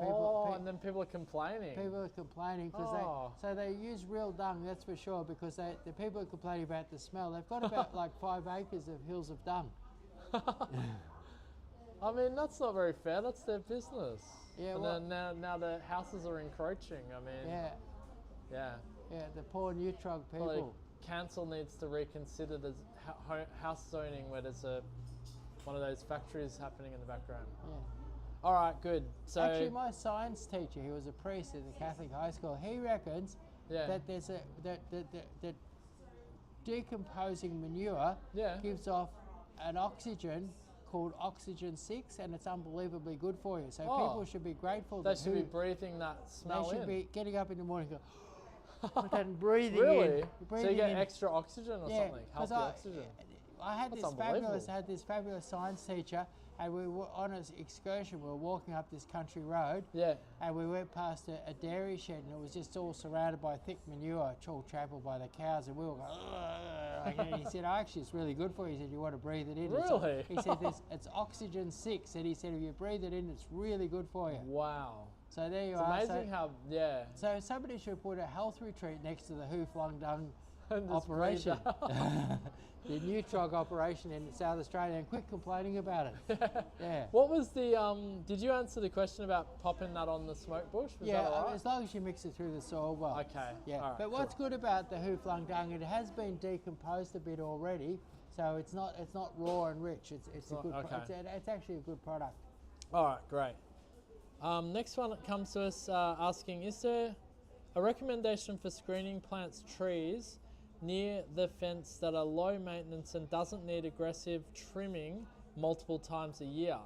And then people are complaining. people are complaining because they use real dung, that's for sure, because the people are complaining about the smell. They've got about like 5 acres of hills of dung. I mean, that's not very fair. That's their business. Yeah, And well- then now the houses are encroaching. I mean, Yeah, yeah. the poor Nutrog people. Probably council needs to reconsider the house zoning where there's one of those factories happening in the background. Yeah. All right, good. So Actually, my science teacher, he was a priest at the Catholic high school. He reckons Yeah. that there's that decomposing manure Yeah. gives off an oxygen called oxygen 6, and it's unbelievably good for you. So Oh. people should be grateful. they that should be breathing that smell They should in. be getting up in the morning and go and breathing Really? in. So Breathing you get in. extra oxygen or something? 'cause Healthy oxygen. I had That's this fabulous science teacher, and we were on an excursion. We were walking up this country road, Yeah. and we went past a dairy shed, and it was just all surrounded by thick manure, all trampled by the cows, and we were going, "Ugh." And he said, actually, it's really good for you. He said, you want to breathe it in. Really? He said, it's oxygen 6, and he said, if you breathe it in, it's really good for you. Wow. So there you It's are. amazing how, yeah. So somebody should put a health retreat next to the Who Flung Dung And just operation, breathe the Nutrog operation in South Australia, and quit complaining about it. Yeah. What was the, did you answer the question about popping that on the smoke bush? Was Yeah, that all right? as long as you mix it through the soil well. Okay, Yeah, all right, but what's good about the Who Flung Dung, it has been decomposed a bit already, so it's not raw and rich. It's a not- good. okay. It's actually a good product. All right, great. Next one comes to us asking, is there a recommendation for screening plants trees near the fence that are low maintenance and doesn't need aggressive trimming multiple times a year?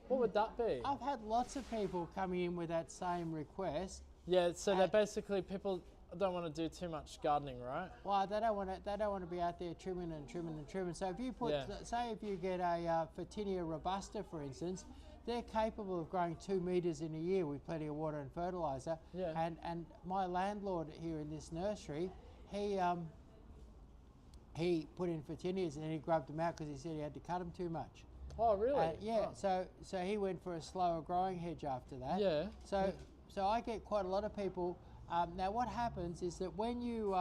What would that be? I've had lots of people coming in with that same request. Yeah, so they're basically people don't want to do too much gardening, right? Well, they don't want to be out there trimming and trimming and trimming. So if you put, Yeah. say, if you get a Photinia robusta, for instance, they're capable of growing 2 meters in a year with plenty of water and fertilizer. Yeah. And my landlord here in this nursery, he put in Photinias and then he grubbed them out because he said he had to cut them too much. Oh, really? Yeah. So he went for a slower growing hedge after that. Yeah. So I get quite a lot of people. Now what happens is that when you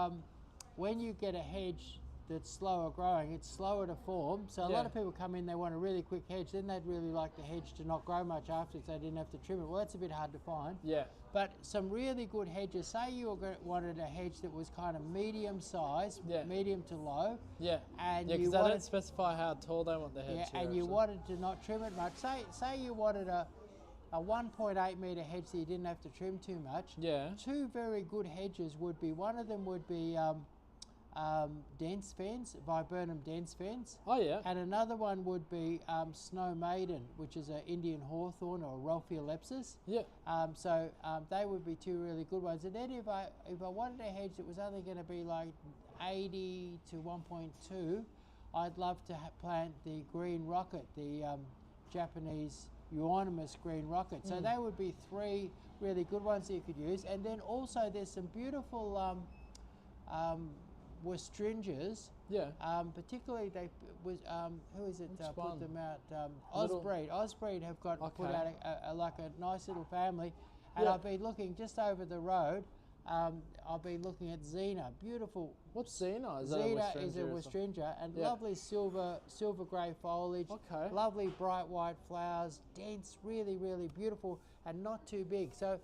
get a hedge that's slower growing, it's slower to form. So a lot Yeah. of people come in, they want a really quick hedge, then they'd really like the hedge to not grow much after, so they didn't have to trim it. Well, that's a bit hard to find. Yeah. But some really good hedges, say you wanted a hedge that was kind of medium size, Yeah. medium to low, Yeah. and yeah, you because they wanted- don't specify how tall they want the hedge. yeah, here, and you actually. wanted to not trim it much. Say you wanted a 1.8 metre hedge so you didn't have to trim too much. Yeah. 2 very good hedges would be, one of them would be dense fence, viburnum dense fence. Oh yeah. And another one would be snow maiden, which is an Indian hawthorn or Ralphiolepsis. Yeah. So they would be two really good ones. And then if I wanted a hedge that was only going to be like 80 to 1.2, I'd love to plant the green rocket, the Japanese euonymus green rocket. So they would be three really good ones that you could use. And then also there's some beautiful Westringers. Yeah. Particularly they was who is it? Which Put one? them out. Little- Osbreed. Osbreed have got put Okay. out a like a nice little family, and Yeah. I've been looking just over the road. I've been looking at Xena. Beautiful. What's Xena? Is Xena that a is a Westringer or something? Westringer, and Yeah. lovely silver grey foliage. Okay. Lovely bright white flowers, dense, really really beautiful, and not too big. So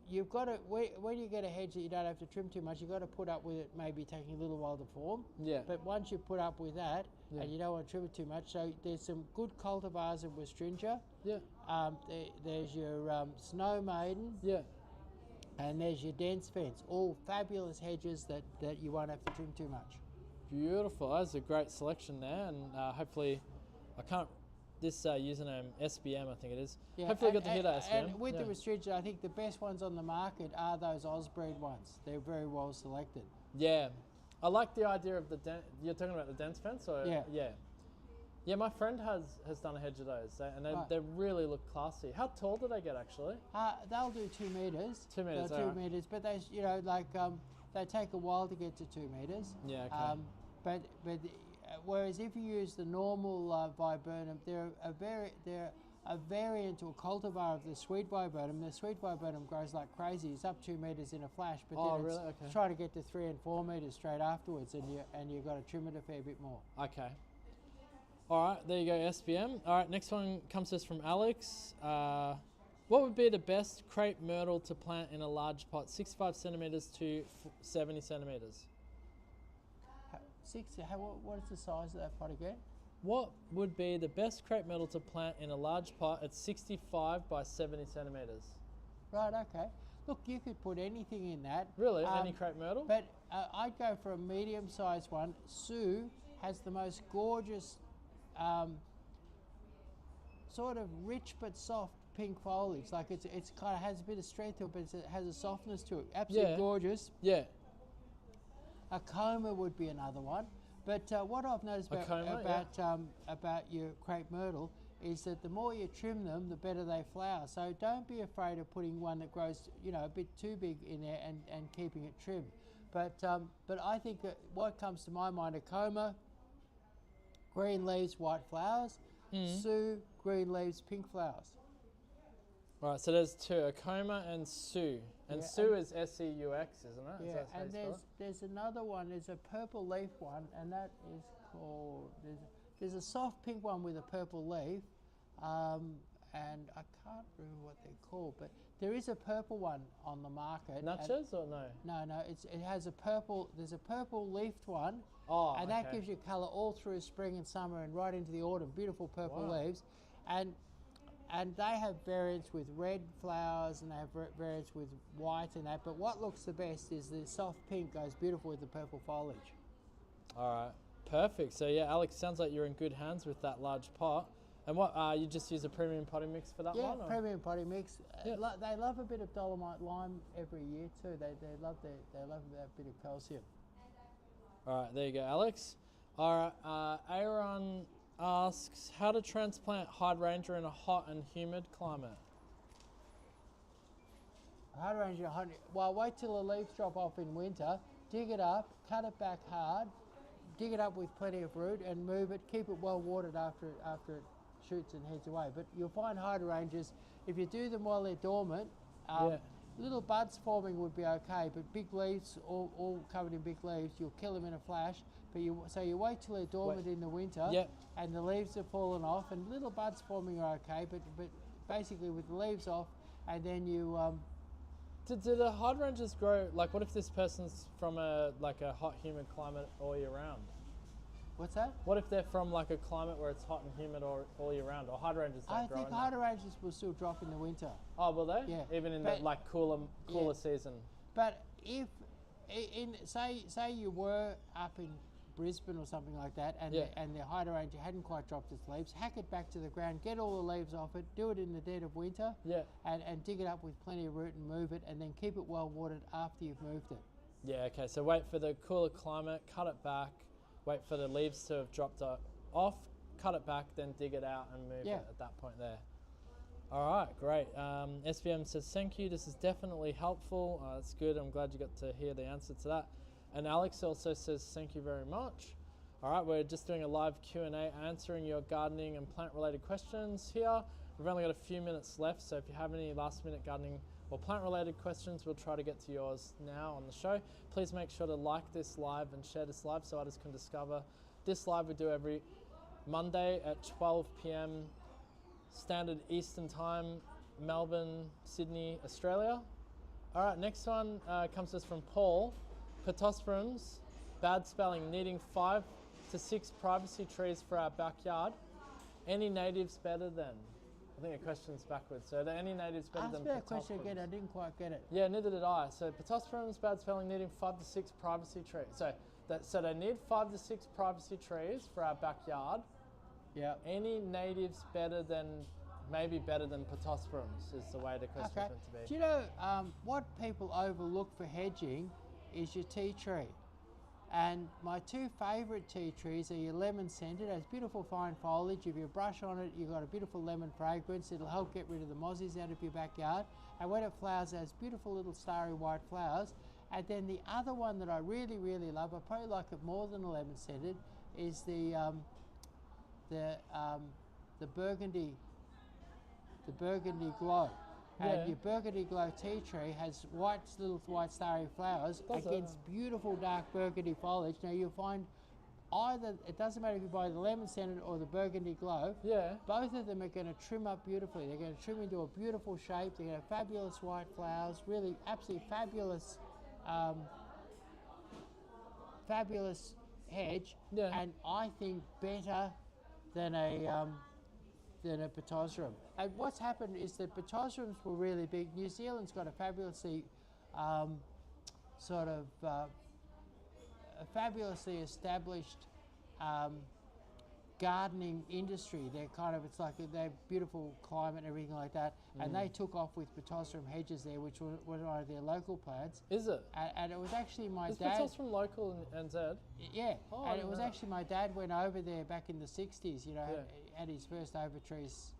you've got to, when you get a hedge that you don't have to trim too much, you've got to put up with it maybe taking a little while to form. Yeah. But once you put up with that, Yeah. and you don't want to trim it too much, so there's some good cultivars of Westringer. Yeah. There's your Snow Maiden, Yeah. and there's your dense fence. All fabulous hedges that you won't have to trim too much. Beautiful. That's a great selection there, and hopefully, I can't. This username SBM, I think it is. Hopefully, I got to hear that SBM. And with yeah. the Westringer, I think the best ones on the market are those Osbreed ones. They're very well selected. Yeah, I like the idea of the. You're talking about the dense fence, or Yeah. yeah. Yeah, my friend has done a hedge of those, and Right. they really look classy. How tall do they get actually? They'll do 2 meters. 2 meters, They're 2 alright. meters, but they, they take a while to get to 2 meters. Yeah, okay. But whereas if you use the normal viburnum, they're a variant or cultivar of the sweet viburnum. The sweet viburnum grows like crazy. It's up 2 meters in a flash, but Oh, then really? Okay. it's trying to get to 3 and 4 meters straight afterwards, and you've got to trim it a fair bit more. Okay. All right, there you go, SBM. All right, next one comes to us from Alex. What would be the best crepe myrtle to plant in a large pot, 65 centimeters to 70 centimeters? What is the size of that pot again? What would be the best crepe myrtle to plant in a large pot at 65 by 70 centimeters? Right, okay. Look, you could put anything in that. Really? Any crepe myrtle? But I'd go for a medium-sized one. Sue has the most gorgeous, sort of rich but soft pink foliage. Like it's kind of has a bit of strength to it, but it has a softness to it. Absolutely Yeah. gorgeous. Yeah. A coma would be another one. But what I've noticed about your crepe myrtle is that the more you trim them, the better they flower. So don't be afraid of putting one that grows, a bit too big in there and keeping it trimmed. But I think that what comes to my mind, a coma, green leaves, white flowers. Sue, green leaves, pink flowers. All right, so there's two, a coma and Sue. And Yeah, Sue is S-E-U-X, isn't it? Is Yeah, that how you and spell it? there's another one. There's a purple leaf one, and that is called. There's a soft pink one with a purple leaf, and I can't remember what they're called. But there is a purple one on the market. and- Nutches or no? No, it has a purple. There's a purple leafed one. Oh, and that okay. gives you colour all through spring and summer and right into the autumn. Beautiful purple Wow. leaves, and they have variants with red flowers and they have variants with white and that. But what looks the best is the soft pink goes beautiful with the purple foliage. All right, perfect. So yeah, Alex, sounds like you're in good hands with that large pot. And what, you just use a premium potting mix for that Yeah, one? or- premium potting mix. Yeah. They love a bit of dolomite lime every year too. They love that bit of calcium. All right, there you go, Alex. All right, Aaron asks how to transplant hydrangea in a hot and humid climate. Hydrangea, well, wait till the leaves drop off in winter. Dig it up, cut it back hard, dig it up with plenty of root, and move it. Keep it well watered after it shoots and heads away. But you'll find hydrangeas, if you do them while they're dormant, Yeah. little buds forming would be okay, but big leaves, all covered in big leaves, you'll kill them in a flash. But you wait till they're dormant in the winter, Yep. and the leaves have fallen off, and little buds forming are okay, but basically with the leaves off, and then you Do the hydrangeas grow, like what if this person's from a hot, humid climate all year round? what's that? What if they're from like a climate where it's hot and humid all year round, or hydrangeas don't I grow think in that? hydrangeas will still drop in the winter. Oh, will they? Yeah. Even in But- the cooler Yeah. season? But if say you were up in Brisbane or something like that, and Yeah. and the hydrangea hadn't quite dropped its leaves, hack it back to the ground, get all the leaves off it, do it in the dead of winter, Yeah. and dig it up with plenty of root and move it, and then keep it well watered after you've moved it. Yeah, okay, so wait for the cooler climate, cut it back, wait for the leaves to have dropped off, cut it back, then dig it out and move Yeah. it at that point there. All right, great. SVM says, thank you, this is definitely helpful. That's good, I'm glad you got to hear the answer to that. And Alex also says, thank you very much. All right, we're just doing a live Q&A answering your gardening and plant related questions here. We've only got a few minutes left, so if you have any last minute gardening or plant related questions, we'll try to get to yours now on the show. Please make sure to like this live and share this live so others can discover this live we do every Monday at 12 p.m. Standard Eastern Time, Melbourne, Sydney, Australia. All right, next one comes to us from Paul. Pittosporums, bad spelling, needing 5 to 6 privacy trees for our backyard. Any natives better than? I think the question's backwards. So are there any natives better Ask than me that question again, I Pittosporums? didn't quite get it. Yeah, neither did I. So Pittosporums, bad spelling, needing 5 to 6 privacy trees. So they need 5 to 6 privacy trees for our backyard. Yeah. Any natives better than, maybe better than Pittosporums is the way the question's Okay. meant to be. Do you know what people overlook for hedging is your tea tree? And my two favourite tea trees are your lemon scented. It has beautiful fine foliage. If you brush on it, you've got a beautiful lemon fragrance. It'll help get rid of the mozzies out of your backyard. And when it flowers, it has beautiful little starry white flowers. And then the other one that I really, really love, I probably like it more than the lemon scented, is the burgundy glow. Yeah. And your burgundy glow tea tree has little white starry flowers Does it? against beautiful dark burgundy foliage. Now you'll find either, it doesn't matter if you buy the lemon scented or the burgundy glow, Yeah. both of them are going to trim up beautifully. They're going to trim into a beautiful shape. They're going to have fabulous white flowers, really absolutely fabulous, fabulous hedge. Yeah. And I think better than a Pittosporum. And what's happened is that Pittosporums were really big. New Zealand's got a fabulously fabulously established gardening industry. They're they have beautiful climate and everything like that. And they took off with Pittosporum hedges there, which were one of their local plants. Is it? And it was actually my Is dad. Pittosporum local in NZ? Yeah, Oh, I and it didn't was know that. actually my dad went over there back in the 60s, you know, Yeah. had his first overseas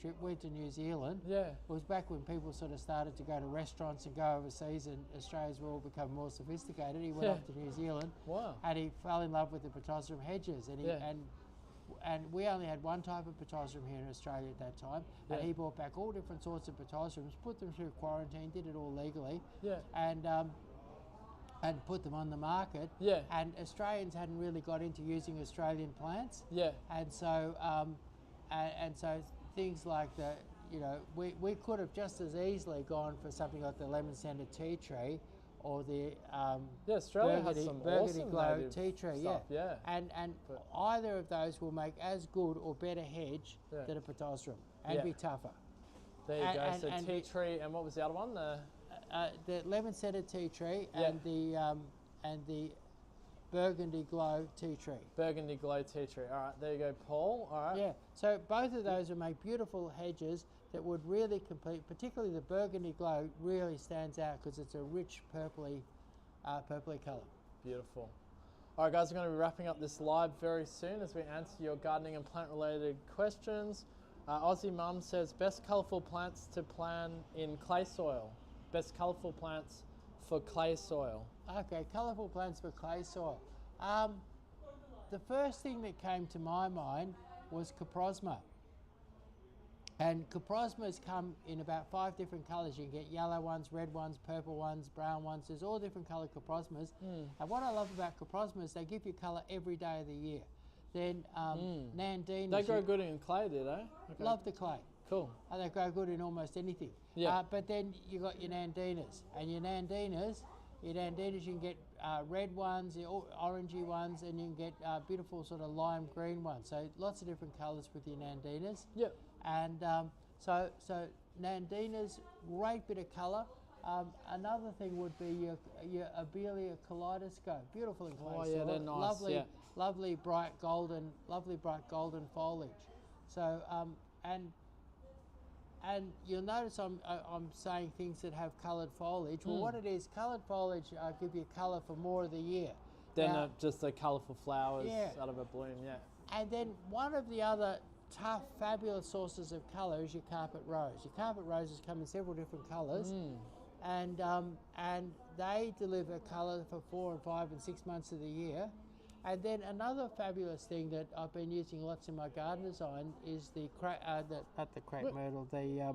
trip, went to New Zealand. Yeah. It was back when people sort of started to go to restaurants and go overseas, and Australians were all becoming more sophisticated. He went Yeah. off to New Zealand. Wow. And he fell in love with the Pittosporum hedges, and and we only had one type of Pittosporum here in Australia at that time, and Yeah. he brought back all different sorts of Pittosporums, put them through quarantine, did it all legally, Yeah. and put them on the market. Yeah. And Australians hadn't really got into using Australian plants, Yeah. and so things like we could have just as easily gone for something like the lemon scented tea tree, or the Yeah, Australia has some burgundy awesome glow native tea tree. stuff, Yeah, yeah. and But- either of those will make as good or better hedge Yeah. than a Pittosporum, and Yeah. be tougher. There you And- go. So and tea it- tree, and what was the other one? The lemon scented tea tree Yeah. and the burgundy glow tea tree. Burgundy glow tea tree. All right, there you go, Paul. All right. Yeah, so both of those will make beautiful hedges that would really compete. Particularly the burgundy glow really stands out because it's a rich purpley colour. Beautiful. All right, guys, we're going to be wrapping up this live very soon as we answer your gardening and plant related questions. Aussie Mum says, best colourful plants to plant in clay soil. Best colourful plants for clay soil. Okay, colourful plants for clay soil. The first thing that came to my mind was Coprosma. And Coprosmas come in about 5 different colours. You can get yellow ones, red ones, purple ones, brown ones. There's all different coloured Coprosmas. And what I love about Coprosmas, they give you colour every day of the year. Then Nandinas. They grow good in clay, do they? Okay. Love the clay. Cool. They grow good in almost anything. Yeah. But then you got your Nandinas. And your Nandinas you can get red ones, orangey ones, and you can get beautiful sort of lime green ones. So lots of different colours with your Nandinas. Yep. And so Nandinas, great bit of colour. Another thing would be your Abelia kaleidoscope. Beautiful in clay Oh, yeah, soil. they're nice, Lovely, yeah. lovely bright golden foliage. So and you'll notice I'm saying things that have coloured foliage. Well, what it is, coloured foliage give you colour for more of the year. Then Now- just the colourful flowers Yeah. out of a bloom, yeah. And then one of the other tough, fabulous sources of colour is your carpet rose. Your carpet roses come in several different colours, and they deliver colour for 4 and 5 and 6 months of the year. And then another fabulous thing that I've been using lots in my garden design is the not the crepe myrtle, the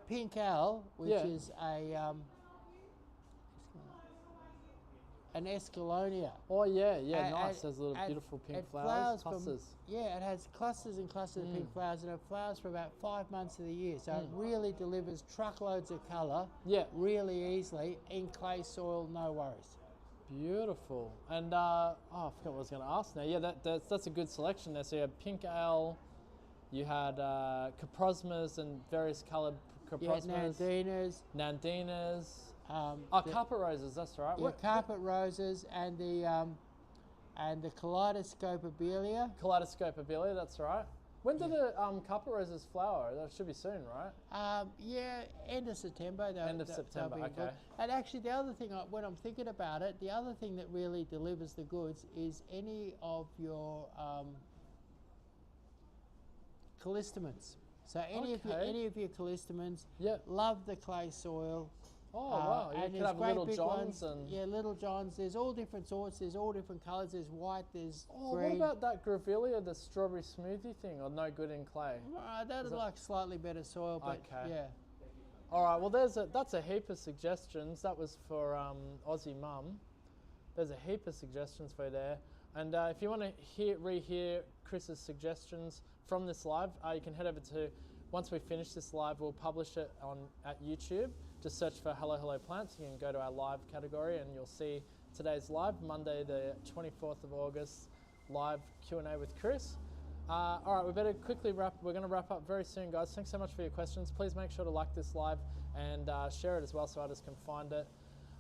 pink owl, which Yeah. is an escallonia. Oh yeah, yeah, And- nice. and- Those little and beautiful pink it flowers, from- clusters. yeah, it has clusters and clusters of pink flowers, and it flowers for about 5 months of the year. So it really delivers truckloads of colour Yeah. really easily in clay soil, no worries. Beautiful. And I forgot what I was going to ask now. Yeah, that's a good selection there. So you had pink ale, you had coprosmas and various coloured Yeah, coprosmas, nandinas, nandinas. the- Carpet roses. That's right. your carpet roses, and the kaleidoscope abelia. Kaleidoscope abelia. That's right. When do the carpet roses flower? That should be soon, right? Yeah, end of September. End of September, they'll be good. okay. And actually, the other thing, when I'm thinking about it, the other thing that really delivers the goods is any of your callistemons. So any Okay. of your callistemons, Yeah. love the clay soil. Oh wow! You and could there's have great little big johns ones. and. Yeah, little johns. There's all different sorts. There's all different colours. There's white. There's Oh, green. what about that grevillea, the strawberry smoothie thing, or no good in clay? That'd like slightly better soil, but Okay. yeah. All right, well, that's a heap of suggestions. That was for Aussie Mum. There's a heap of suggestions for you there. And if you want to rehear Chris's suggestions from this live, you can head over to, once we finish this live, we'll publish it at YouTube. Just search for Hello Hello Plants. You can go to our live category and you'll see today's live, Monday the 24th of August, live Q&A with Chris. All right, we better quickly wrap. We're going to wrap up very soon, guys. Thanks so much for your questions. Please make sure to like this live and share it as well so others can find it.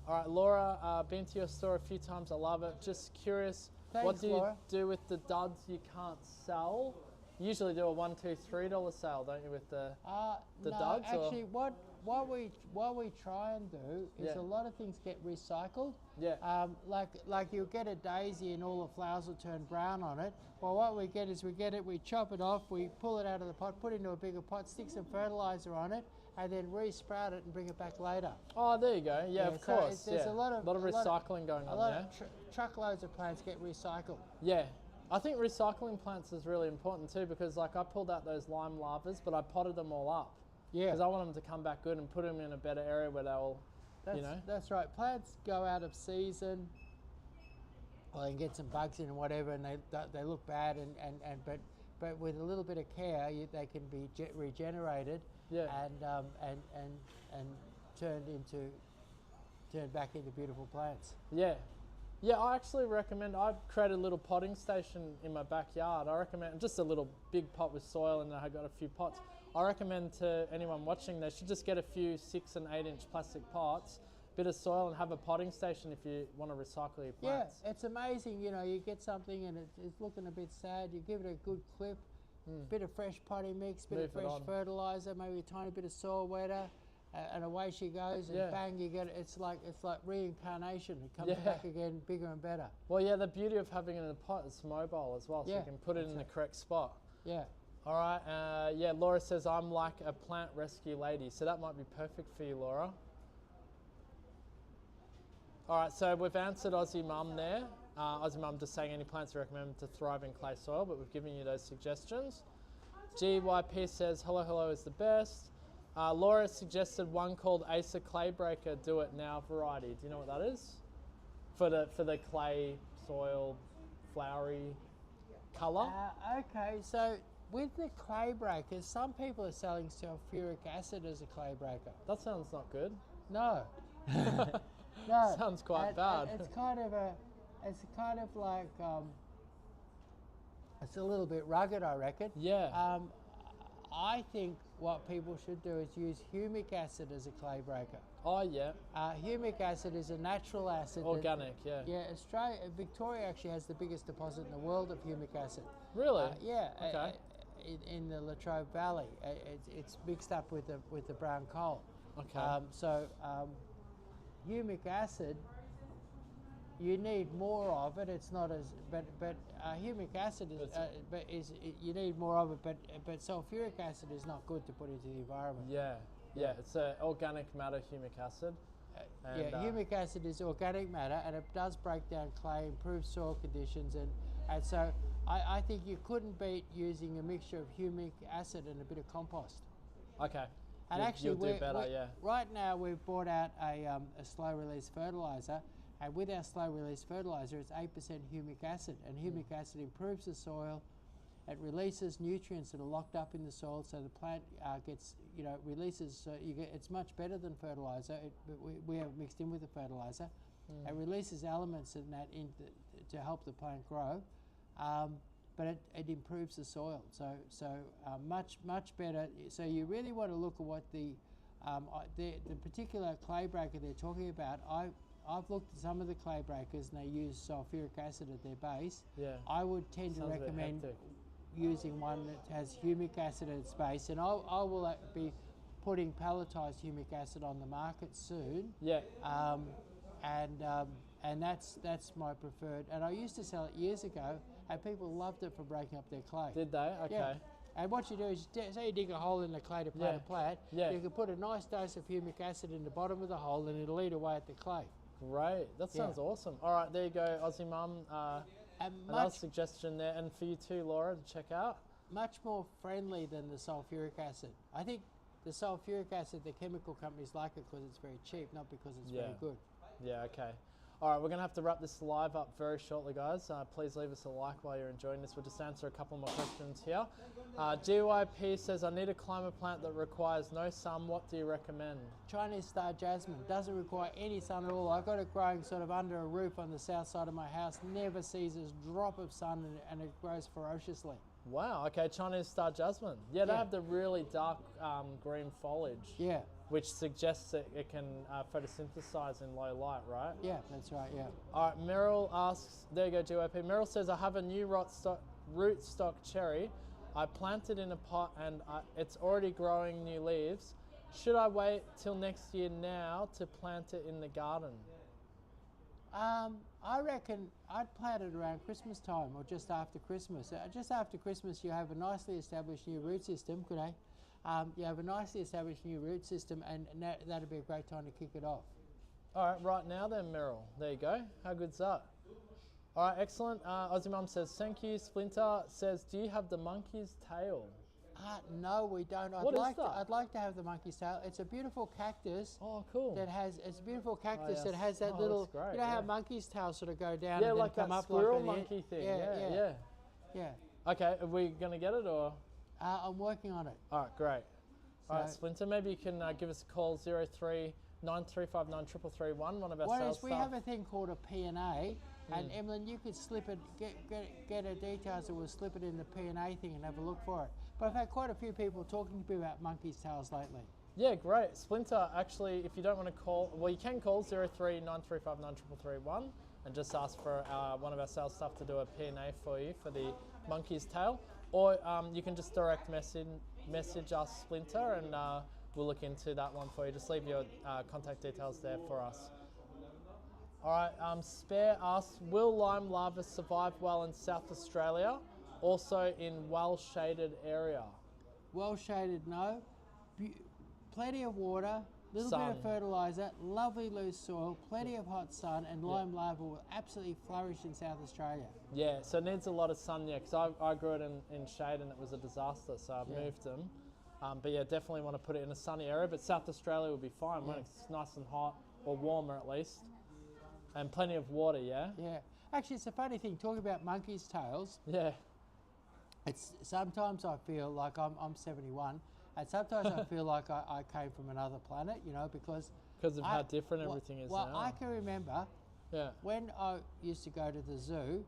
All right, Laura, been to your store a few times. I love it. Just curious, what Thanks, do you Laura. do with the duds you can't sell? You usually do a $1, $2, $3 sale, don't you, with the No, duds? actually, what we try and do is Yeah. a lot of things get recycled. Yeah. Like you'll get a daisy and all the flowers will turn brown on it. Well, what we get is we chop it off, we pull it out of the pot, put it into a bigger pot, stick some fertilizer on it, and then re-sprout it and bring it back later. Oh, there you go. Yeah, of so course. there's Yeah. a lot of recycling going a on lot there. of truckloads of plants get recycled. Yeah. I think recycling plants is really important too, because like I pulled out those lime lavas, but I potted them all up. Yeah. Because I want them to come back good and put them in a better area where they'll, That's right. Plants go out of season. Well, they can get some bugs in and whatever, and they look bad. But with a little bit of care, they can be regenerated. Yeah. And turned back into beautiful plants. Yeah. Yeah, I actually recommend, I've created a little potting station in my backyard. I recommend just a little big pot with soil, and I've got a few pots. I recommend to anyone watching, they should just get a few 6 and 8 inch plastic pots, bit of soil, and have a potting station if you want to recycle your plants. Yeah, it's amazing. You get something and it's looking a bit sad. You give it a good clip, bit of fresh potting mix, bit of Move it fresh on. fertilizer, maybe a tiny bit of soil wetter, and away she goes. And Yeah. bang, you get it. It's like reincarnation. It comes Yeah. back again, bigger and better. Well, yeah, the beauty of having it in a pot is mobile as well, so Yeah, you can put it in the correct spot. Yeah. All right, yeah, Laura says, I'm like a plant rescue lady, so that might be perfect for you, Laura. All right, so we've answered Aussie Mum there. Aussie Mum just saying any plants are recommended to thrive in clay soil, but we've given you those suggestions. GYP says, hello, hello is the best. Laura suggested one called Acer Clay Breaker Do It Now variety. Do you know what that is? For the clay, soil, flowery colour? Okay, so with the clay breakers, some people are selling sulfuric acid as a clay breaker. That sounds not good. No. No. Sounds quite bad. It's kind of like, it's a little bit rugged, I reckon. Yeah. I think what people should do is use humic acid as a clay breaker. Oh yeah, Humic acid is a natural acid. organic. Yeah. Yeah, Victoria actually has the biggest deposit in the world of humic acid. Really? Yeah. Okay. In the Latrobe Valley, it's mixed up with the brown coal. Okay. Humic acid, you need more of it. It's not as, but humic acid is, you need more of it. But sulfuric acid is not good to put into the environment. Yeah. It's organic matter, humic acid. Humic acid is organic matter, and it does break down clay, improve soil conditions, and so I think you couldn't beat using a mixture of humic acid and a bit of compost. Okay. And actually, you'll do better, yeah. Right now, we've brought out a slow release fertilizer, and with our slow release fertilizer, it's 8% humic acid, and humic acid improves the soil. It releases nutrients that are locked up in the soil, so the plant gets, releases. So it's much better than fertilizer. We have mixed in with the fertilizer. It releases elements in that to help the plant grow, but it improves the soil. So much better. So you really want to look at what the particular clay breaker they're talking about. I've looked at some of the clay breakers and they use sulfuric acid at their base. Yeah. I would tend to recommend using one that has humic acid at its base, and I will be putting pelletized humic acid on the market soon. Yeah. And that's my preferred. And I used to sell it years ago, and people loved it for breaking up their clay. Did they? Okay. Yeah. And what you do is, say you dig a hole in the clay to plant a plant, you can put a nice dose of humic acid in the bottom of the hole, and it'll eat away at the clay. Great. That sounds awesome. All right, there you go, Aussie Mum. Another suggestion there, and for you too, Laura, to check out. Much more friendly than the sulfuric acid. I think the sulfuric acid, the chemical companies like it because it's very cheap, not because it's very good. Yeah, okay. All right, we're going to have to wrap this live up very shortly, guys. Please leave us a like while you're enjoying this. We'll just answer a couple more questions here. GYP says, I need a climber plant that requires no sun. What do you recommend? Chinese star jasmine doesn't require any sun at all. I've got it growing sort of under a roof on the south side of my house, never sees a drop of sun, and it grows ferociously. Wow, okay, Chinese star jasmine. Yeah, they have the really dark green foliage. Yeah. Which suggests that it can photosynthesize in low light, right? Yeah, that's right, yeah. All right, Meryl asks, there you go, GOP. Meryl says, I have a new rootstock cherry. I planted in a pot and it's already growing new leaves. Should I wait till next year now to plant it in the garden? I reckon I'd plant it around Christmas time or just after Christmas. Just after Christmas, you have a nicely established new root system. Good day. You have a nicely established new root system, and that'd be a great time to kick it off. All right, right now then, Meryl. There you go. How good's that? All right, excellent. Aussie Mum says, thank you. Splinter says, do you have the monkey's tail? No, we don't. I'd like to have the monkey's tail. It's a beautiful cactus. Oh, cool. It's a beautiful cactus that has that little. Great, how monkey's tails sort of go down and like then come that up squirrel like monkey thing. Yeah. Okay, are we gonna get it or? I'm working on it. All right, great. All right, Splinter, maybe you can give us a call, 03 9359 3331, one of our sales staff. We have a thing called a P&A, and Emlyn, you could slip it, get her details, and we'll slip it in the P&A thing and have a look for it. But I've had quite a few people talking to me about monkey's tails lately. Yeah, great. Splinter, actually, if you don't want to call, well, you can call 03 9359 3331 and just ask for one of our sales staff to do a P&A for you for the monkey's tail. Or you can just direct message us, Splinter, and we'll look into that one for you. Just leave your contact details there for us. All right, Spare asks, will lime larvae survive well in South Australia, also in well-shaded area? Well-shaded, no. Plenty of water, little bit of fertiliser, lovely loose soil, plenty of hot sun, and lime larvae will absolutely flourish in South Australia. Yeah, so it needs a lot of sun, yeah, because I grew it in shade and it was a disaster, so I've moved them. But yeah, definitely want to put it in a sunny area, but South Australia will be fine when it's nice and hot, or warmer at least. And plenty of water, yeah? Yeah. Actually, it's a funny thing, talking about monkey's tails. Yeah. Sometimes I feel like I'm 71, and sometimes I feel like I came from another planet, because of how different everything is now. Well, I can remember when I used to go to the zoo,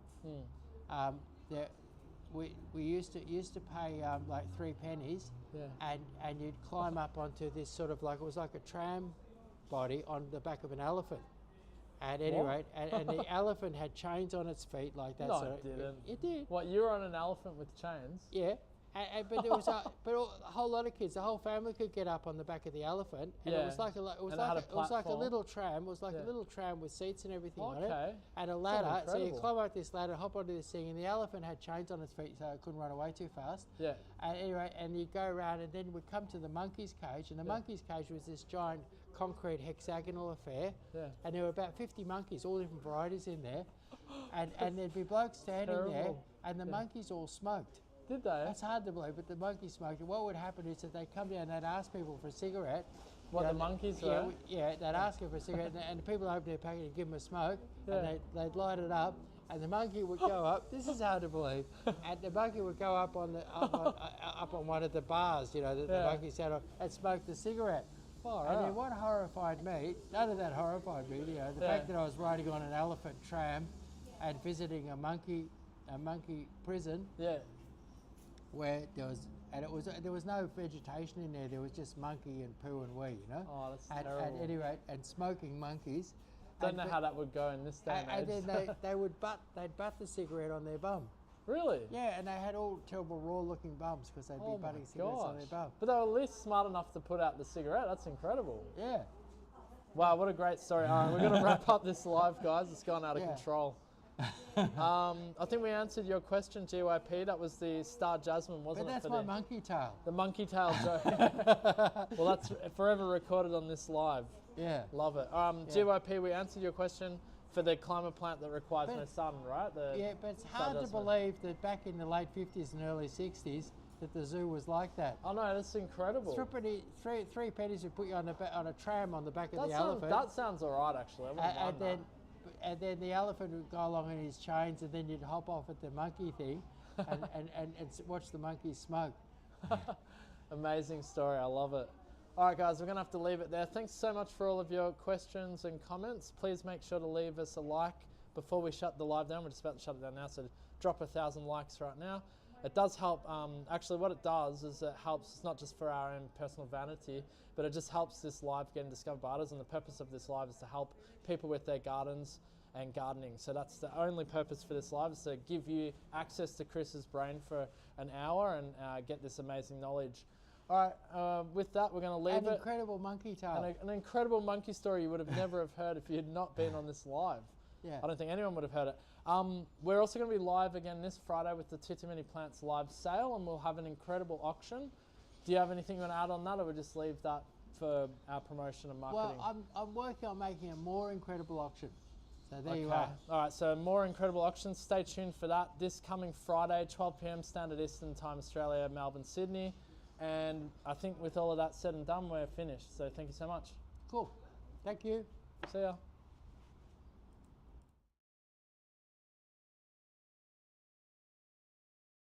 we used to pay like 3 pennies, Yeah. and you'd climb up onto this sort of like, it was like a tram body on the back of an elephant. At any What? rate, and the elephant had chains on its feet like that. No, so it didn't. It did. What, you were on an elephant with chains? Yeah. But there was a whole lot of kids. The whole family could get up on the back of the elephant, and Yeah. it was like a And it had a platform. little tram. It was like Yeah. a little tram with seats and everything on Okay. it, and a ladder. So you incredible. climb up this ladder, hop onto this thing, and the elephant had chains on its feet, so it couldn't run away too fast. Yeah. And anyway, and you go around, and then we come to the monkey's cage, and the monkey's cage was this giant concrete hexagonal affair, Yeah. and there were about 50 monkeys, all different varieties in there, and there'd be blokes standing there, Terrible. and the monkeys all smoked. Did they? That's hard to believe, but the monkeys smoked. And what would happen is that they'd come down, they'd ask people for a cigarette. What, You the know, monkeys yeah, were? Yeah, they'd ask them for a cigarette, and the people open their packet and give them a smoke, Yeah. and they'd light it up, and the monkey would go up. This is hard to believe. And the monkey would go up on up on one of the bars, you know, that the Yeah. monkey sat on, and smoke the cigarette. Far And then out. what horrified me, none of that horrified me, you know, the Yeah. fact that I was riding on an elephant tram and visiting a monkey prison Yeah. where there was no vegetation in there. There was just monkey and poo and wee, you know. Oh, that's At terrible. any rate, and smoking monkeys. Don't know how that would go in this day and And age. then they'd butt the cigarette on their bum. Really? Yeah, and they had all terrible raw-looking bums because they'd Oh be my butting cigarettes on their gosh. bum. But they were at least smart enough to put out the cigarette. That's incredible. Yeah. Wow, what a great story. All right, we're going to wrap up this live, guys. It's gone out of Yeah. control. I think we answered your question, GYP. That was the Star Jasmine, wasn't But it? that's for my the, monkey tail. the monkey tail joke. Well, that's forever recorded on this live. Yeah. Love it. GYP, we answered your question for the climate plant that requires no sun, right? Yeah, but it's Star hard to Jasmine. believe that back in the late 50s and early 60s that the zoo was like that. Oh no, that's incredible. Three pennies would put you on a tram on the back of That the sounds, elephant. that sounds all right, actually. I wouldn't mind that. And then the elephant would go along in his chains, and then you'd hop off at the monkey thing and watch the monkeys smoke. Amazing story. I love it. All right, guys, we're going to have to leave it there. Thanks so much for all of your questions and comments. Please make sure to leave us a like before we shut the live down. We're just about to shut it down now, so drop 1,000 likes right now. It does help. Actually, what it does is it helps. It's not just for our own personal vanity, but it just helps this live getting discovered by others. And the purpose of this live is to help people with their gardens and gardening. So that's the only purpose for this live, is to give you access to Chris's brain for an hour and get this amazing knowledge. All right, with that, we're going to leave An it. incredible monkey tail. An incredible monkey story you would have never have heard if you had not been on this live. Yeah. I don't think anyone would have heard it. We're also going to be live again this Friday with the Too Many Plants live sale, and we'll have an incredible auction. Do you have anything you want to add on that, or we just leave that for our promotion and marketing? Well, I'm working on making a more incredible auction. So there you Okay. are. All right, so more incredible auctions. Stay tuned for that. This coming Friday, 12 p.m. Standard Eastern Time, Australia, Melbourne, Sydney. And I think with all of that said and done, we're finished. So thank you so much. Cool. Thank you. See ya.